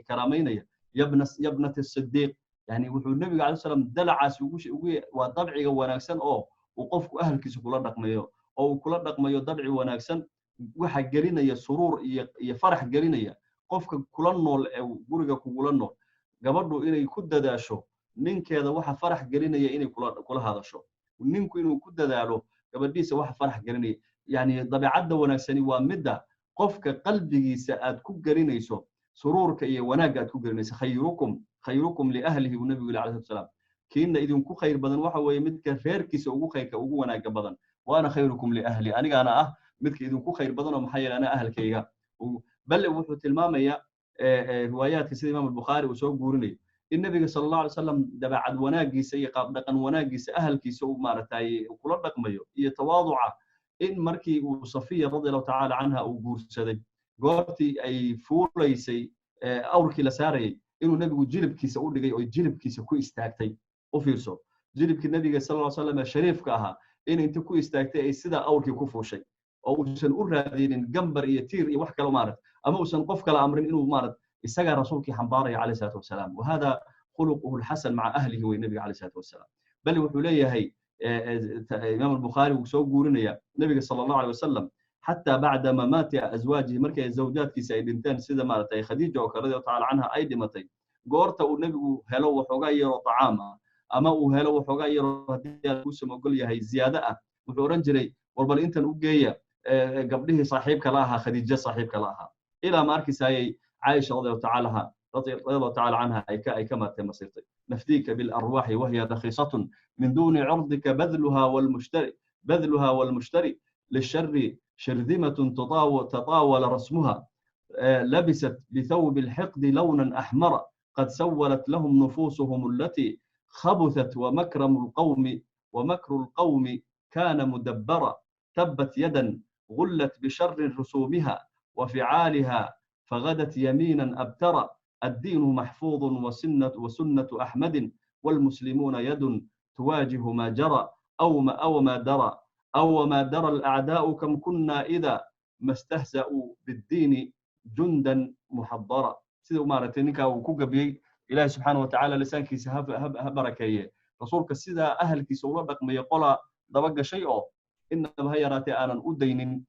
karaameynaya yabnat as-siddiq yani wuxuu nabiga calaysay salaam dalacaas ugu waa dabciga wanaagsan oo uu qofku ahalkiisa kula dhaqmayo oo uu kula dhaqmayo dabci wanaagsan waxa gelinaya suruur iyo farax gelinaya qofka kula nool ee guriga kugula nool gabadhu inay ku dadaasho ninkeeda waxa farax gelinaya inay kula hadasho ninku inuu ku dadaalo gabadhiisa waxa farax gelinaya yani dabeecadda wanaagsani waa midda qofka qalbigiisa aad ku garinayso suruurka iyo wanaaga aad ku garinayso khayrukum li ahlihi nabiga sallallahu alayhi wasallam kiina idinku khayr badan waxa weeye midka reerkiisa ugu khayrka ugu wanaaga badan waana khayrukum li ahli aniga ah midka idinku khayr badan oo maxay ana ahalkayga bal wuxuu tilmaamaya riwaayaadka sida Imam al-Bukhari uu soo guurinay النبي صلى الله عليه وسلم دبعد وناقيس يقاب دقن وناقيس أهل كيس ومارتاي وكل رقميه يتواضع إن مركي وصفية رضي الله تعالى عنها وجور سدي قرتي أي فوليسي أوركي لساري إنه النبي جلب كيس أقول لي أو جلب كيس كوي استاكتي وفيرسو جلب النبي صلى الله عليه وسلم الشريف كها إن أنت كوي استاكتي أي سدا أوركي كوفو شيء أو سن أورادين جنبر يتير يوحك له مارد أما وسن قفك الأمر إنه مارد استجى رسولك حنباري عليه الصلاة والسلام وهذا خلقه الحسن مع أهله والنبي عليه الصلاة والسلام بل وحوليه هي إمام البخاري وسوق قورنيا النبي صلى الله عليه وسلم حتى بعد ما مات أزواجه مركز الزوجات كي سيدنتان سيدة مالتي خديجة رضي الله تعالى عنها أيدي متي قورته والنبي هلو وحقير طعامها أما وهلو وحقير هدية كوسم وقول هي زيادة وحورنجري والبل أنت نوجية قبله صاحبك لها خديجة صاحبك لها إلى ماركس هي عائشة رضي الله تعالى عنها أي كما تمسيرتي نفديك بالأرواح وهي رخيصة من دون عرضك بذلها والمشتري للشر شرذمة تطاول رسمها لبست بثوب الحقد لونا أحمر قد سولت لهم نفوسهم التي خبثت ومكر القوم كان مدبرا تبت يدا غلت بشر رسومها وفعالها فغدت يمينا أبترا الدين محفوظ وسنة أحمد والمسلمون يد تواجه ما جرى أو ما درى الأعداء كم كنا إذا ما استهزأوا بالدين جندا محضرا سيدو مارتينيكا وكوكبي إلهي سبحانه وتعالى لسانك هبركيه رسولك سيدا أهل كيسولا ما يقول دبق شيء إنما هي راتي أنا أدين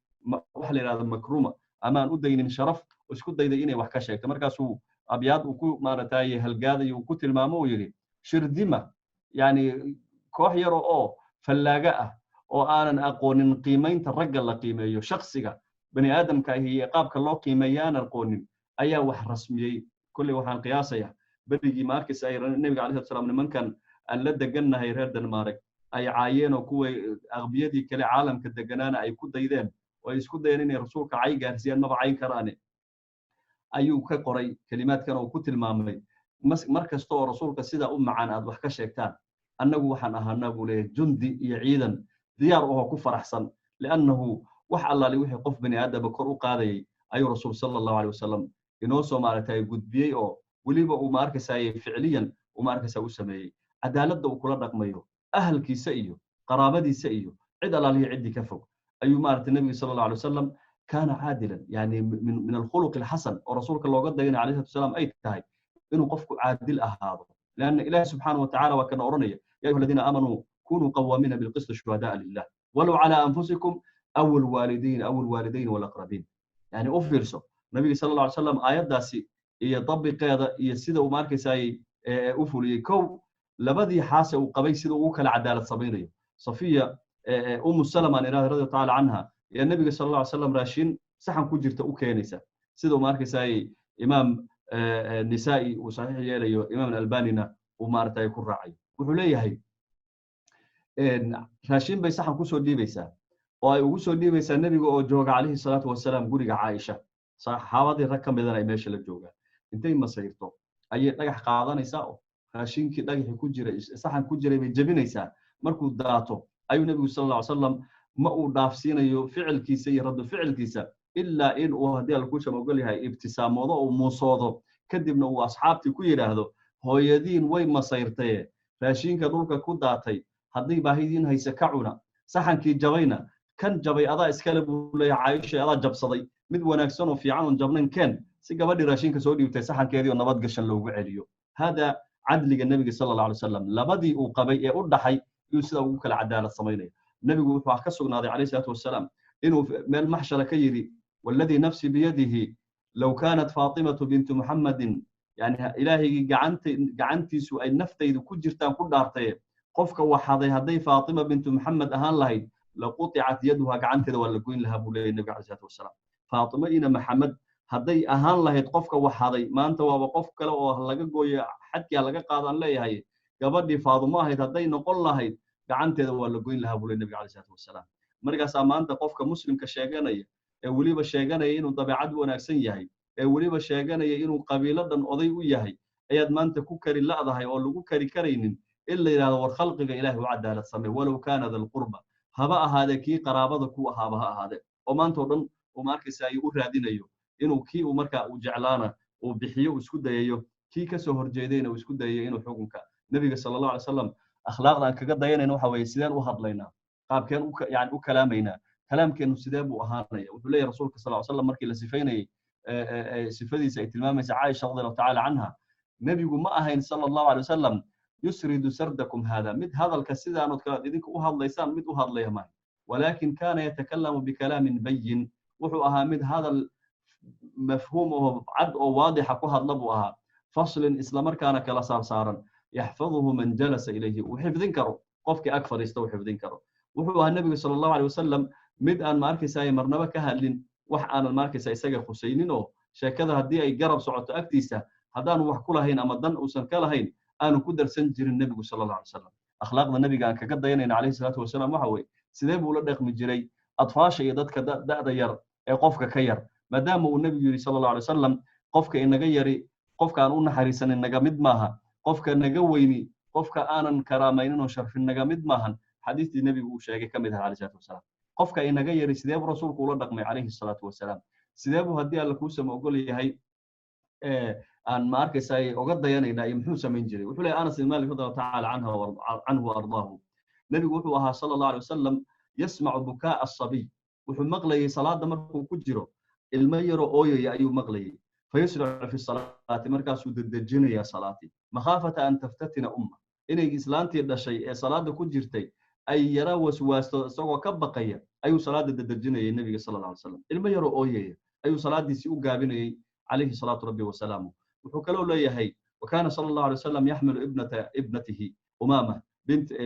وحل هذا مكرومة أما أدين شرف وسكت ديني وحكشة كمركاسو أبيض وكو مارتاي هالجاذي وكت المامو يري شردمة يعني كوح يرو فلاجة أو أنا أقول قيمين ترجع قيمة شخصية بني آدم كهي قابك الله قيميان القونين أي واحد رسمي كل واحد قياسية بدي ماركس أي النبي عليه الصلاة والسلام من كان أن لدى جنة هي رد المارك أي عاين وكوي أغبيتي كل عالم كدجنانا أي كود يدين ويسكود يدين رسولك عاي جالسين ما بعين كراني أيو كقري كلمات كانوا كتل مامي مركز تو رسولك سيدا معنا أد وحكا شيكتان أنه وحنا هنقول جندي يعيدا دياره كفر أحسن لأنه وح الله لوحي قف بني آدم بكر قاضي أي رسول صلى الله عليه وسلم ينوسو مارتاي جود بي أو وليبا وماركس أي فعليا وماركس أو سمي عدالة وكل رقميو أهل كيسيو قرابدي سيو عد الله لي عدي كفو أي مارت النبي صلى الله عليه وسلم كان عادلا يعني من الخلق الحسن ورسولك الله قد دين عليه السلام أي تاي إنه قفك عادل هذا لأن إله سبحانه وتعالى وكان أورنيا يا أيها الذين آمنوا كونوا قوامين بالقسط شهداء لله ولو على أنفسكم أو الوالدين والأقربين يعني أوفيرسو النبي صلى الله عليه وسلم آيات داسي يطبق هذا يسيده وماركس أي أفولي كو لبدي حاسة وقبي سيده وكل عدالة صبيرية صفية السلمة رضي الله تعالى عنها يا النبي صلى الله عليه وسلم راشين سحن كجرت أوكينيسا سيده ماركس أي إمام النسائي وصحيح يلي إمام الألبانينا ومارتا يكون راعي وحوليه هي راشين بي سحن كسو ديبيسا وكسو ديبيسا النبي جوغ عليه الصلاة والسلام قرق عائشة صحابتي ركم بدن أي ماشي للجوغا انتي ما سيرتو أي دقح قادانيسا راشين كي دقح كجري سحن كجري بجبينيسا مركو داتو أي النبي صلى الله عليه وسلم ما هو دافسينيو فعل كيسي رد فعل كيسا إلا إن وهدي الكوشة ما قال لها ابتسام وضع ومصادف كدبنا وأصحابتي كويرة هذا هو يدين وين ما صيرتيه راشين كدولك كوداتي هذي باهيدين هي سكعونا صحن كي جبينا كان جبي أضاء إسكالب ولا عايشة أضاء جب صدي مد وناكسون وفي عون جبنين كان سيجبدي راشين كسودي وتسحن كذي ونبض قشن لو وعليو هذا عدل النبي صلى الله عليه وسلم لبدي وقبي أردحي يسوق العدالة الصمينية النبي وحكسوا ناضي عليه الصلاة والسلام إنه من المحشر كيري والذي نفسي بيده لو كانت فاطمة بنت محمد يعني إلهي قعنتي سوء النفط إذا كجرتان كل دارتي قفك وحاضي هذي فاطمة بنت محمد أهان لهي لقطعت يدها قعنتي ولا قوين لها بولي النبي عليه الصلاة والسلام فاطمة إن محمد هذي أهان لهي قفك وحاضي ما أنت وقفك لو لقى قوي حتى لقى قاضن لي هي قبل فاطمة هذي نقول لهي قعنتي ولا قوين لها بولي النبي عليه الصلاة والسلام مرجع سامان قفك مسلم كشيغانية weliba sheeganaya inuu dabeecad wanaagsan yahay weliba sheeganaya inuu qabiiladan oday u yahay ayaad maanta ku kari la'dahay oo lagu kari karaynin in la yiraahdo war khalqiga ilaahay u cadaalad samee walow kaana dal qurba haba ahaadee kii qaraabada ku ahaaba ha ahaadee oo maanta oo dhan uu markaysaa u raadinayo inuu kii uu markaa uu jeclaana uu bixiyo uu isku dayayo kii ka soo horjeedayna uu isku dayayo inuu xukunka nabiga sallallahu alayhi wasallam akhlaaqdan kaga dayanayna waxa weeye sideen u hadlaynaa qaabkeen u kalaamaynaa kalaamkeenu sidee buu ahaanaya wuxuu leeyahay rasuulka sallallahu alayhi wasallam markii la sifaynayay sifadiisa ay tilmaamaysa Aisha radhiyallahu ta'ala anha nabigu ma ahayn sallallahu alayhi wasallam yusridu sardakum hada mid hadalka sidaan oo kale idinku u hadlaysaan mid u hadlaya ma walakin kana yatakallamu bikalamin bayyin wuxuu ahaa mid hadal mafhuum oo cad oo waadixa ku hadla buu ahaa faslin isla markaana kala saaran yaxfaduhu man jalasa ilayhi uu xifdin karo qofkii ag fariista uu xifdin karo wuxuu ahaa nabiga sallallahu alayhi wasallam mid aan markaysaa marnaba ka hadlin wax aan markaysaa isaga khusaynin oo sheekada hadii ay garab socoto agtiisa hadaan wax ku lahayn ama dan uusan ka lahayn aanu ku darsan jirin nabigu sallallahu alayhi wasallam akhlaaqda nabiga aan kaga dayanayna alayhi salatu wasallam waxa way sidee buu la dhaqmi jiray atfaasha iyo dadka da'da yar ee qofka ka yar maadaama uu nabigu yiri sallallahu alayhi wasallam qofka inaga yari qofka aan u naxariisanin naga mid maaha qofka naga weyni qofka aanan karaamaynin oo sharfin naga mid maahan xadiistii nabigu uu sheegay kamid ah alayhi salatu wasallam qofka inaga yari sidee buu rasuulku ula dhaqmay alayhi salatu wasallam sidee buu hadii alla ku samo ogol yahay aan ma arkaysaa uga dayanayna iyo muxuu sameyn jiray wuxuu leeyahay Anas ibn Malik radhiyallahu ta'ala anhu ardaahu nabigu wuxuu ahaa sallallahu alayhi wasallam yasma'u bukaa as-sabi wuxuu maqlayay salaada markuu ku jiro ilmo yaro ooyaya ayuu maqlayay fayusra fi salaati markaasuu dadajinaya salaati makhafata an taftatina umma inay islaantii dhashay ee salaada ku jirtay ay yara waswaasto isagoo ka baqaya ayuu salaada dadajinayay nabiga sallallahu alayhi wasallam ilmo yaro ooyaya ayuu salaadiisi u gaabinayay alayhi salatu rabbi wa salaamu wuxuu kaloo leeyahay وكان صلى الله عليه وسلم يحمل ابنته أمامة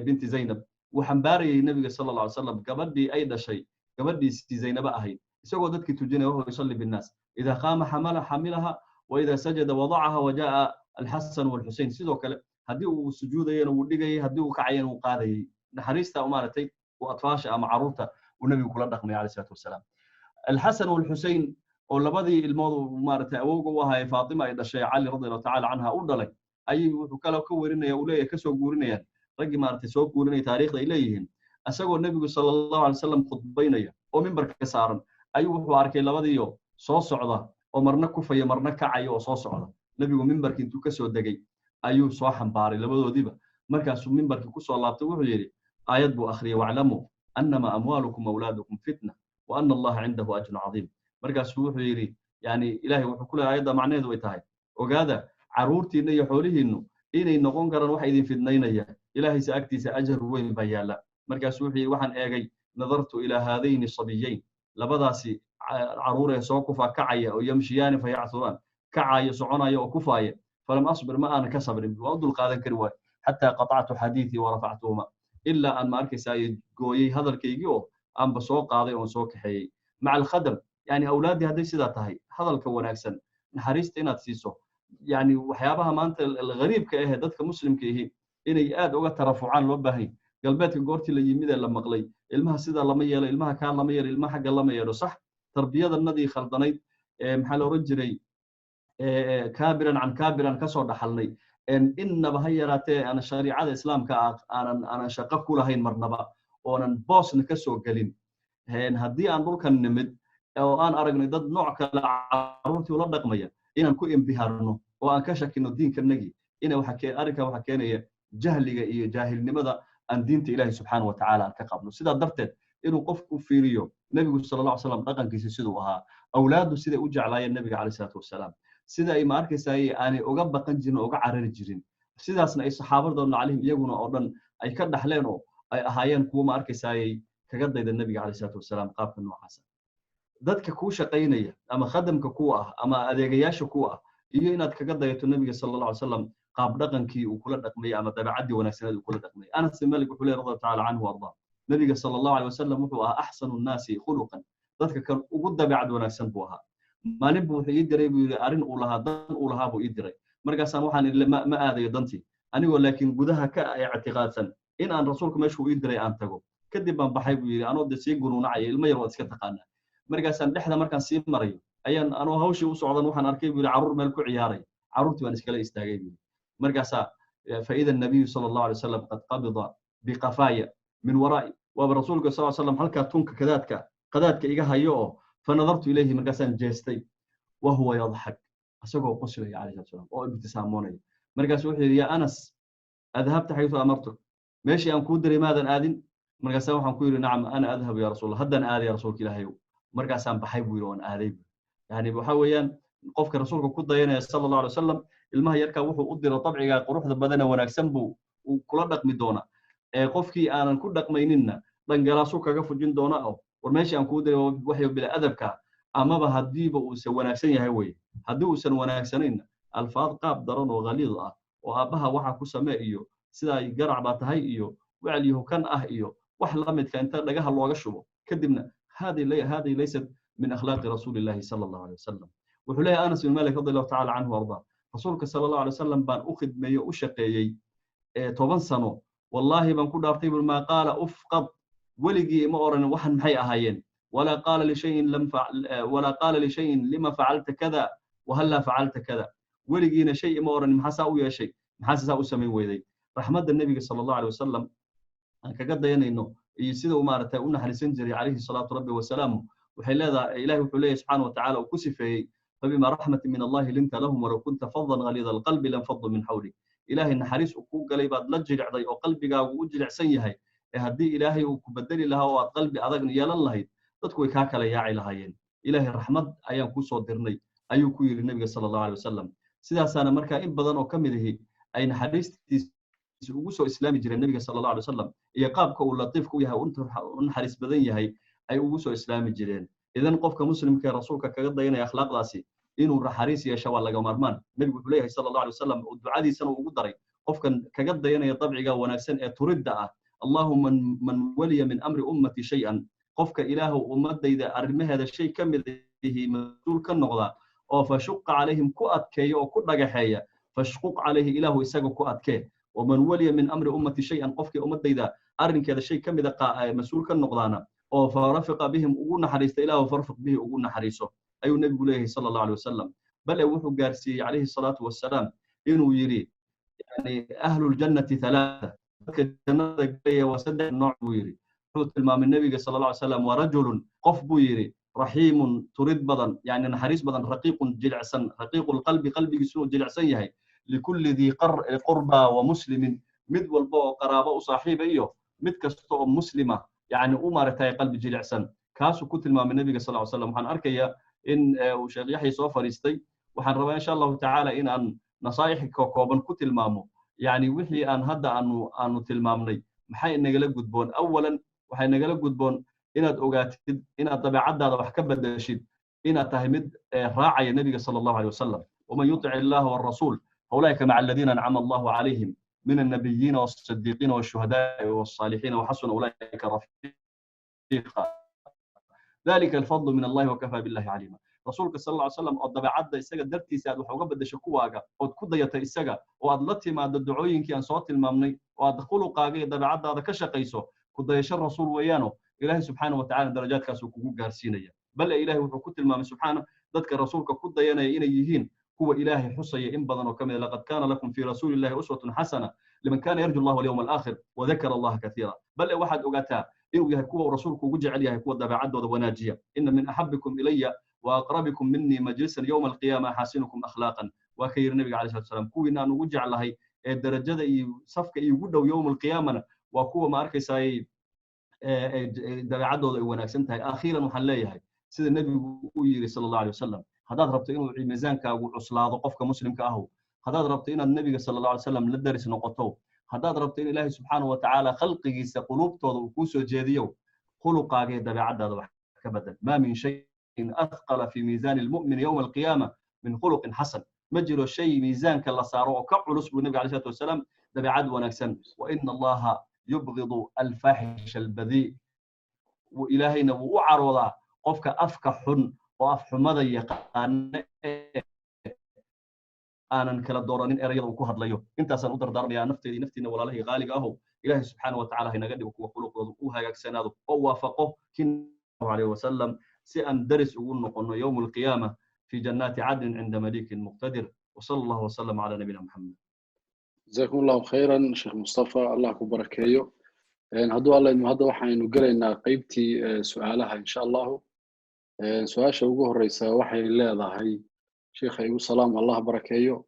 بنت زينب وحنباري النبي صلى الله عليه وسلم كبدي أي شيء كبدي زينب أهين يسوى ذلك تجينا وهو يصلي بالناس إذا قام حملها وإذا سجد وضعها وجاء الحسن والحسين سيدو كلا هديو سجودين ودقي هديو كعين وقاضي نحريستا أمانتي وأطفاش معروفة والنبي كل رقم عليه الصلاة والسلام الحسن والحسين oo labadii ilmood maartay awowga u ahaa Fatima ay dhashay Ali radhiyallahu ta'ala anha u dhalay ay wuxuu kala ka warinaya uu leeyahay ka soo guurinayaan ragii maartay soo guurinay taariikhda ay leeyihiin asagoo nabigu sallallahu alayhi wasallam khudbaynaya oo minbarka ka saaran ayuu wuxuu arkay labadiiyo soo socda oo marna kufaya marna kacay oo soo socda nabigu minbarkii intuu ka soo degay ayuu soo xambaaray labadoodiba markaas uu minbarkii ku soo laabtay wuxuu yiri aayad buu akhriyay wa'lamu annama amwalukum awladukum fitna wa anna allaha 'indahu ajrun 'azim markaas wuxuu yiri yani ilaahay wuxuu ku leeyahay ayada macnaheedu way tahay ogaada caruurtiina iyo xoolihiinu inay noqon karaan wax idin fidnaynaya ilaahay saagtiisa ajr weyn baa yaala markaas wuxuu yiri waxaan eegay nadartu ila haadayni sabiyayn labadaasi caruur ee soo kufa kacaya oo yamshiyaan fayacsuran kacaya soconaya oo kufaaya falam asbir ma ana ka sabrin waa dul qaadan kari waay hatta qata'tu hadithi wa rafa'tuhuma illa an ma arkaysaa gooyay hadalkaygii oo aan ba soo qaaday oo soo kaxeeyay maca al-khadam يعني أولادي هذي سيدا تهي هذا الكون أحسن نحريست إنها تسيسو يعني وحيابها ما أنت الغريب كإيه دتك مسلم كإيه إنه يقاد وقت ترفعان لبهي قلبات قورتي اللي يميدا لما قلي المها سيدا لما يلا المها كان لما يلا المها حق لما يلا صح تربية النادي خلطني محل رجلي كابرا عن كابرا كسر دحلني إن بهيراتي أنا شريعة الإسلام أنا شقق كلها هين مرنبا وأنا باص نكسر قلين هن هدي أن دول كان نمد oo aan aragnay dad nooc kale caruurtii ula dhaqmaya inaan ku imbiharno oo aan ka shakino diinkanagi ina waxa keenaya jahliga iyo jaahilnimada aan diinta Ilaahay subhanahu wa ta'ala ka qabno sida darteed inuu qofku fiiriyo nabigu sallallahu alayhi wasallam dhaqankiisa sidoo ahaa awlaadu sida u jeclaayeen nabiga alayhi salatu wasallam sida ay ma arkaysaay aan uga baqan jirin oo uga carari jirin sidaasna ay saxaabada nacalihim iyaguna oo dhan ay ka dhaxleen oo ay ahaayeen kuwa ma arkaysaay kaga dayda nabiga alayhi salatu wasallam qaabka noocaas dadka ku shaqeynaya ama khadamka ku ah ama adeegayaasha ku ah iyo inaad kaga dayato nabiga sallallahu alayhi wasallam qaab dhaqankii uu kula dhaqmay ama dabeecadii wanaagsaneed uu kula dhaqmay Anas ibn Malik wuxuu leeyahay radiyallahu ta'ala anhu warda nabiga sallallahu alayhi wasallam wuxuu ahaa ahsanu an-naasi khuluqan dadka kan ugu dabeecad wanaagsan buu ahaa maalin buu wuxuu ii diray buu yiri arin uu lahaa dan uu lahaa buu ii diray markaasaan waxaan ma aadayo dantii anigoo laakiin gudaha ka i'tiqaadsan in aan rasuulku meeshuu ii diray aan tago kadib baan baxay buu yiri anoo si gunuunacay ilmo yar oo iska taqaana markaasaan dhexda markaan sii marayo ayaan anoo hawshii u socdan waxaan arkay buu caruur meel ku ciyaaray عروتي وأنا إسكالي استاجي مركزا فإذا النبي صلى الله عليه وسلم قد قبض بقفايا من ورائي وبرسولك صلى الله عليه وسلم هل كاتونك كذاتك إيجاها يو فنظرت إليه مركزا جيستي وهو يضحك أسوقه قصري عليه الصلاة والسلام أو ابتساموني مركز وحي يا أنس أذهبت حيث أمرتك ماشي أن كودري ماذا آذن مركز وحن كوير نعم أنا أذهب يا رسول الله هدن آذي يا رسولك إلهي مركز أن بحيب ويرون آذي يعني بحويا قفك رسولك كود دينا صلى الله عليه وسلم المها يركا وحو قدر طبعي قروح بدنا ونكسنبو وكل دقم دونا قفكي أنا كل دقميننا دنجلاسوك كفجين دونا أو ورماشي أن كودري وحي بلا أدبك أما بهديب وسوناكسن يهوي هدو سن وناكسنين الفاظ قاب درون وغليظة وأبها وحا كسمائيو سدا يقرع باتهاي إيو وعليه كان إيو وحلمت كأنت لقاها الله قشبه كدبنا هذه ليست من أخلاق رسول الله صلى الله عليه وسلم وحليه أنس بن مالك رضي الله تعالى عنه وارضاه رسولك صلى الله عليه وسلم بان أخذ ما يؤشقيي طبعا سنو والله بان كل أرتيب ما قال أفقد ولقي مؤرن وحن محي أهايين ولا قال لشيء لما فعلت كذا وهلا فعلت كذا ولقينا شيء مؤرن محساو يا شيء محساو سمي ويدي رحمة النبي صلى الله عليه وسلم كقد إنه يسيد ومارته أن حرسنجري عليه الصلاة ربي وسلامه وحيل هذا إلهي وحليه سبحانه وتعالى وكسفه فبما رحمة من الله لنت لهم ولو كنت فظا غليظ القلب لانفضوا من حولك إلهي إن حريص وكوك لي بعد لجل عضي وقلبك ووجل عسيه هدي إلهي وكبدل لها وقلبي أذقن يا الله تدكوي كاكلا يا إلهيين إلهي الرحمة أيام كوسو درني أيو كوي النبي صلى الله عليه وسلم سيدا سانا مركا إن بدن وكمله أين حريص ugu islaami jiray nabiga sallallahu alayhi wasallam iyo qaabka uu latiif ku yahay un xariis badan yahay ay ugu soo islaami jireen idan qofka muslimka ee rasuulka kaga dayanaya akhlaaqdaasi inuu xariis yeesho waa laga marmaan nabigu wuxuu leeyahay sallallahu alayhi wasallam oo ducadiisana ugu daray qofkan kaga dayanaya dabciga wanaagsan ee turidda ah allahumma man waliya min amri ummati shay'an qofka ilaahu ummadayda arrimaheeda shay kamid yahay mas'uul ka noqda oo fashuqa alayhim ku adkeeyo oo ku dhagaxeeya fashquq alayhi ilaahu isaga ku adkee ومن ولي من أمر أمتي شيئا قفك أمتي إذا أرنك هذا الشيء كم إذا مسؤول كان نقضانا أو فرفق بهم أقولنا حريص إله وفرفق به أقولنا حريصه أي النبي عليه صلى الله عليه وسلم بل وحو قارسي عليه الصلاة والسلام إنه يري يعني أهل الجنة ثلاثة الجنة وسد النوع ويري حوت المام النبي صلى الله عليه وسلم ورجل قف بيري رحيم تريد بدن يعني حريص بدن رقيق جلعسن رقيق القلب قلبي سنو جلعسن يهي لكل ذي قربى ومسلم مد والبو قرابه وصاحب ايوه مد كستو مسلمه يعني امرتي قلب جلعسن كاسو كنت المام النبي صلى الله عليه وسلم وحن اركيا ان وشيخ يحيى سو فريستي وحن ربا ان شاء الله تعالى ان نصايح كوكوبن كنت المامو يعني وحي ان هدا انو تلمامني maxay nagala gudboon awalan waxay nagala gudboon inaad ogaatid inaad dabeecadaada wax ka bedeshid inaad tahay mid raacaya nabiga sallallahu alayhi wasallam ومن يطع الله والرسول أولئك مع الذين أنعم الله عليهم من النبيين والصديقين والشهداء والصالحين وحسن أولئك رفيقا ذلك الفضل من الله وكفى بالله عليما رسولك صلى الله عليه وسلم أضبع عدى إسجا درتي ساد وحوجب الدشكواجا أو كده يتإسجا وأضلتي مع الدعوين كأن صوت الممني وأدخلوا قاجي ضبع عدى هذا كشقيسه كده يشر رسول ويانه إلهي سبحانه وتعالى درجات كاسوكو جارسينية بل إلهي وحكوت المام سبحانه ذكر رسولك كده ينيهين هو إلهي حصي إن بدن وكمل لقد كان لكم في رسول الله أسوة حسنة لمن كان يرجو الله واليوم الآخر وذكر الله كثيرا بل واحد أقاتا إنه يهكوا ورسولك وجع عليها يهكوا دبع عد وناجية إن من أحبكم إلي وأقربكم مني مجلسا يوم القيامة حاسنكم أخلاقا وخير النبي عليه الصلاة والسلام كوي إن وجع لهي الدرجة صفك يوجد يوم القيامة وكوا ما أركي ساي دبع عد وناجسنتها أخيرا محليها سيد النبي صلى الله عليه وسلم هذا ربط إنه ميزانك وعصلاده قفك مسلم كأهو هذا ربط إن النبي صلى الله عليه وسلم لدرس نقطه هذا ربط إن الله سبحانه وتعالى خلقه سقلوبته وكوسه جديه خلق جد بعد كبدا ما من شيء أثقل في ميزان المؤمن يوم القيامة من خلق حسن مجرى الشيء ميزان كلا صاروا كعل اسم النبي عليه الصلاة والسلام ده بعد ونكسن وإن الله يبغض الفاحش البذيء وإلهنا وعرض قفك أفكح وأفحمذا يقان أنا كلا دورانين أريض وكوهد ليو أنت سنقدر دارني يا نفتي ولا له غالق أهو إلهي سبحانه وتعالى هنا قد وكوه خلق وكوها يكسناده ووافقه كن عليه وسلم سأن درس ونقول يوم القيامة في جنات عدن عند مليك مقتدر وصلى الله وسلم على نبينا محمد. جزاكم الله خيرا شيخ مصطفى الله كبركيو هدو الله إنه هذا وحين قلنا قيبتي سؤالها إن شاء الله سؤال شوقه الرئيس وحي الله هاي شيخ أيوب سلام الله بركيو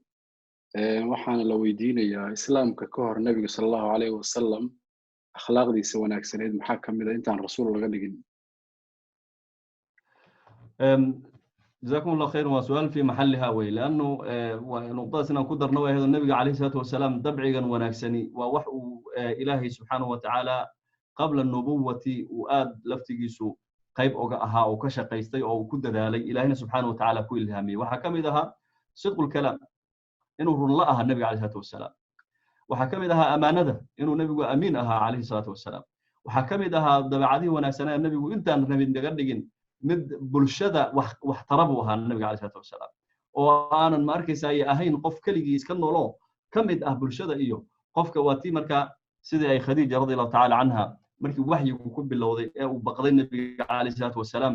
وحنا لو يدين يا إسلام ككهر النبي صلى الله عليه وسلم أخلاق دي سوانا كسنيد محاكم إذا أنت عن رسول الله قال جزاكم الله خير. وسؤال في محلها وي لأنه نقطة سنة قدر نوى هذا النبي عليه الصلاة والسلام دبعيا وناكسني ووحو إلهي سبحانه وتعالى قبل النبوة وآد لفتقيسو قيب أوغاها أو كشقيستي أو كد ذالي إلهنا سبحانه وتعالى كل هامي وحكم إذا صدق الكلام إنه رلأها النبي عليه الصلاة والسلام وحكم إذا أمانة إنه النبي أمينها عليه الصلاة والسلام وحكم إذا دبعدي وناكسنا النبي وإنت النبي دقدقين mid bulshada wax tarabo ahaa nabiga calaysha wasalaam oo aanan ma arkaysaa ahayn qof kaligii iska noolo kamid ah bulshada iyo qofka waati marka sidii ay khadiija radhiyallahu ta'ala anha markii waxyigu ku bilowday ee uu baqday nabiga calaysha wasalaam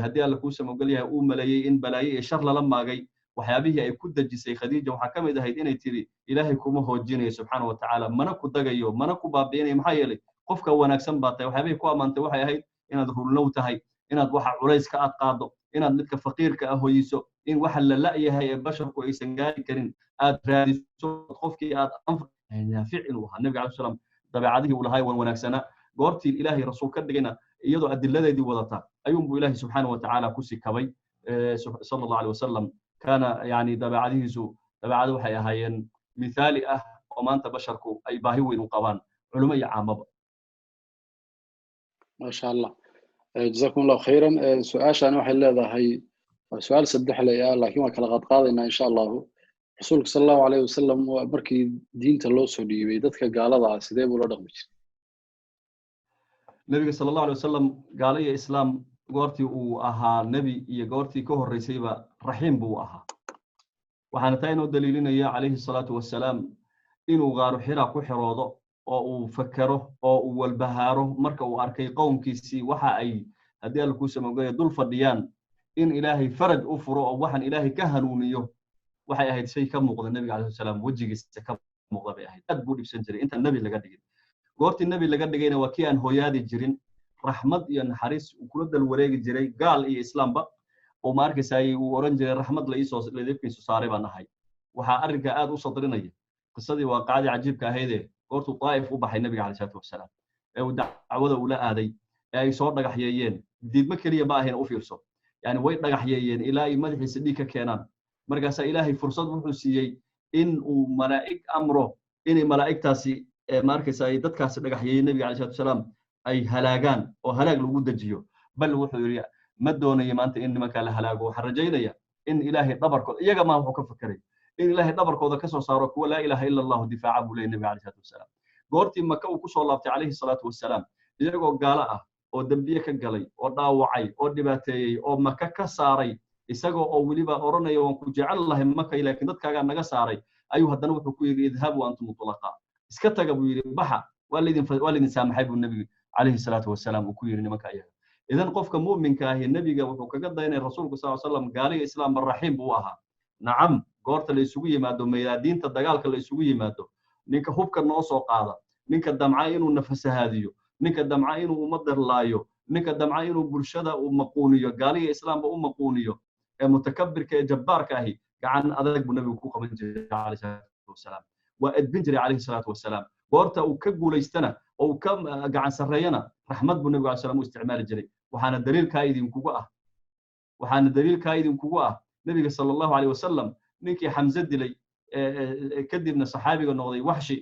hadii alla ku samogal yahay uu maleeyay in balaayo iyo shar lala maagay waxyaabihii ay ku dajisay khadiija waxa kamid ahayd inay tiri ilaahay kuma hoojinayo subhanahu wa ta'ala mana ku dagayo mana ku baabiinay maxay yeelay qofka wanaagsan baatay waxyaabihii ku amaantay waxay ahayd inaad rulnow tahay inaad waxa culays ka qaado inaad midka faqiirka ah hoyiso in waxa la laayahay ee basharku aysan gaari karin aad raadiso qofkii aad ficil waxa nabiga calaysha salaam dabeecadii uu lahay wanaagsana goortii ilaahay rasuul ka dhigayna iyadoo adiladeedii wadata ayuun buu ilaahay subhanahu wa ta'ala ku sikabay sallallahu alayhi wasallam kana yani dabeecadihiisu dabeecadu waxay ahaayeen misaali ah oo maanta basharku ay baahi weyn u qabaan culimo iyo caamaba. ما شاء الله جزاكم الله خيرا سؤال أنا واحد لا هي سؤال سدح لي لكن ما كلا قد قاضينا إن شاء الله رسولك صلى الله عليه وسلم وبركي دين تلو سودي بيدتك قال هذا سيدي ولا رغبش النبي صلى الله عليه وسلم قال يا إسلام قارتي وأها نبي يا قارتي كهر رسيبة رحيم بو أها وحنا تاينو دليلنا يا عليه الصلاة والسلام إنه غار حرا كحراضه oo fakaro oo walbahaaro marka uu arkay qowmkiisii waxa ay hadii alla ku sameeyo dul fadhiyaan in ilaahay faraj u furo oo waxan ilaahay ka hanuuniyo waxay ahayd shay ka muuqda nabiga calaysha salaam wajigiisa ka muuqda bay ahayd aad buu dhibsan jiray inta nabi laga dhigay goortii nabi laga dhigayna waa kii aan hooyaadi jirin rahmad iyo naxariis uu kula dal wareegi jiray gaal iyo islaamba oo ma arkaysaa uu oran jiray rahmad la isoo leedkiisu saaray baan ahay waxa arrinka aad u sadrinaya qisadii waa qaadi cajiibka ahayd قرط طائف وبحي النبي عليه الصلاة والسلام ودعوة ولا آذي أي صور دقحيين ديد مكلية بقى هنا أوفيرسو يعني وين دقحيين إلهي مدح صديقك كينان مرقاسا إلهي فرصة وحسيي إن وملائك أمره إن ملائك تاسي ماركسا يددكاس دقحيين النبي عليه الصلاة والسلام أي هلاقان وهلاق لوجود الجيو بل وحوريا مدوني ما أنت إن مكان هلاق وحرجينا إن إلهي دبركو يجا ما هو كفكري إن الله دبركودا كسو صارك ولا إله إلا الله دفاع أبو لي النبي عليه الصلاة والسلام قرتي مكة وكسو الله عليه الصلاة والسلام يجو قالا أو دنبيه كقلي أو داوعي أو دباتي أو مكة كساري يسقو أو وليبا أورنا يوم كجعل الله مكة لكن ضد كأن نجساري أيها الدنو حكوي اذهبوا وأنتم مطلقاء اسكت قبل بحا والذين سامح أبو النبي عليه الصلاة والسلام وكوير مكة أيها إذا قفك مؤمن كاهي النبي وكقد دين الرسول صلى الله عليه وسلم قال الإسلام بالرحيم بوها نعم goorta la isugu yimaado meeyadiinta dagaalka la isugu yimaado ninka hubka noo soo qaada ninka damca inuu nafasahaadiyo ninka damca inuu ummadda laayo ninka damca inuu bulshada u maquuniyo gaaliga islaamka u maquuniyo ee mutakabbirka ee jabbaarka ahi gacan adag buu nabigu ku qaban jiray calayhi salaatu wasalaam waa edbin jiray calayhi salaatu wasalaam goorta uu ka guulaystana oo uu ka gacan sareeyana raxmad buu nabigu calayhi salaam u isticmaali jiray waxaana daliilka idinkugu ah nabiga sallallahu alayhi wasallam ninkii Hamza dilay kadibna saxaabiga noqday Wahshi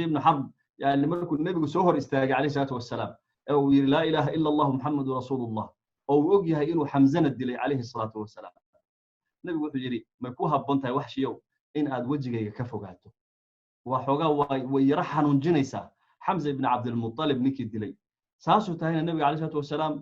ibn Harb yani markuu nabigu soo hor istaagay calayhi salaatu wasalaam oo yiri la ilaha illa Allah Muhammadur Rasulullah oo og yahay inuu Hamzana dilay calayhi salaatu wasalaam nabigu wuxuu yiri ma ku habboontahay Wahshiyow in aad wajigayga ka fogaato waa xogaa way yara xanuunjinaysaa Hamza ibn Abd al-Muttalib ninkii dilay saasuu tahayna nabiga calayhi salaatu wasalaam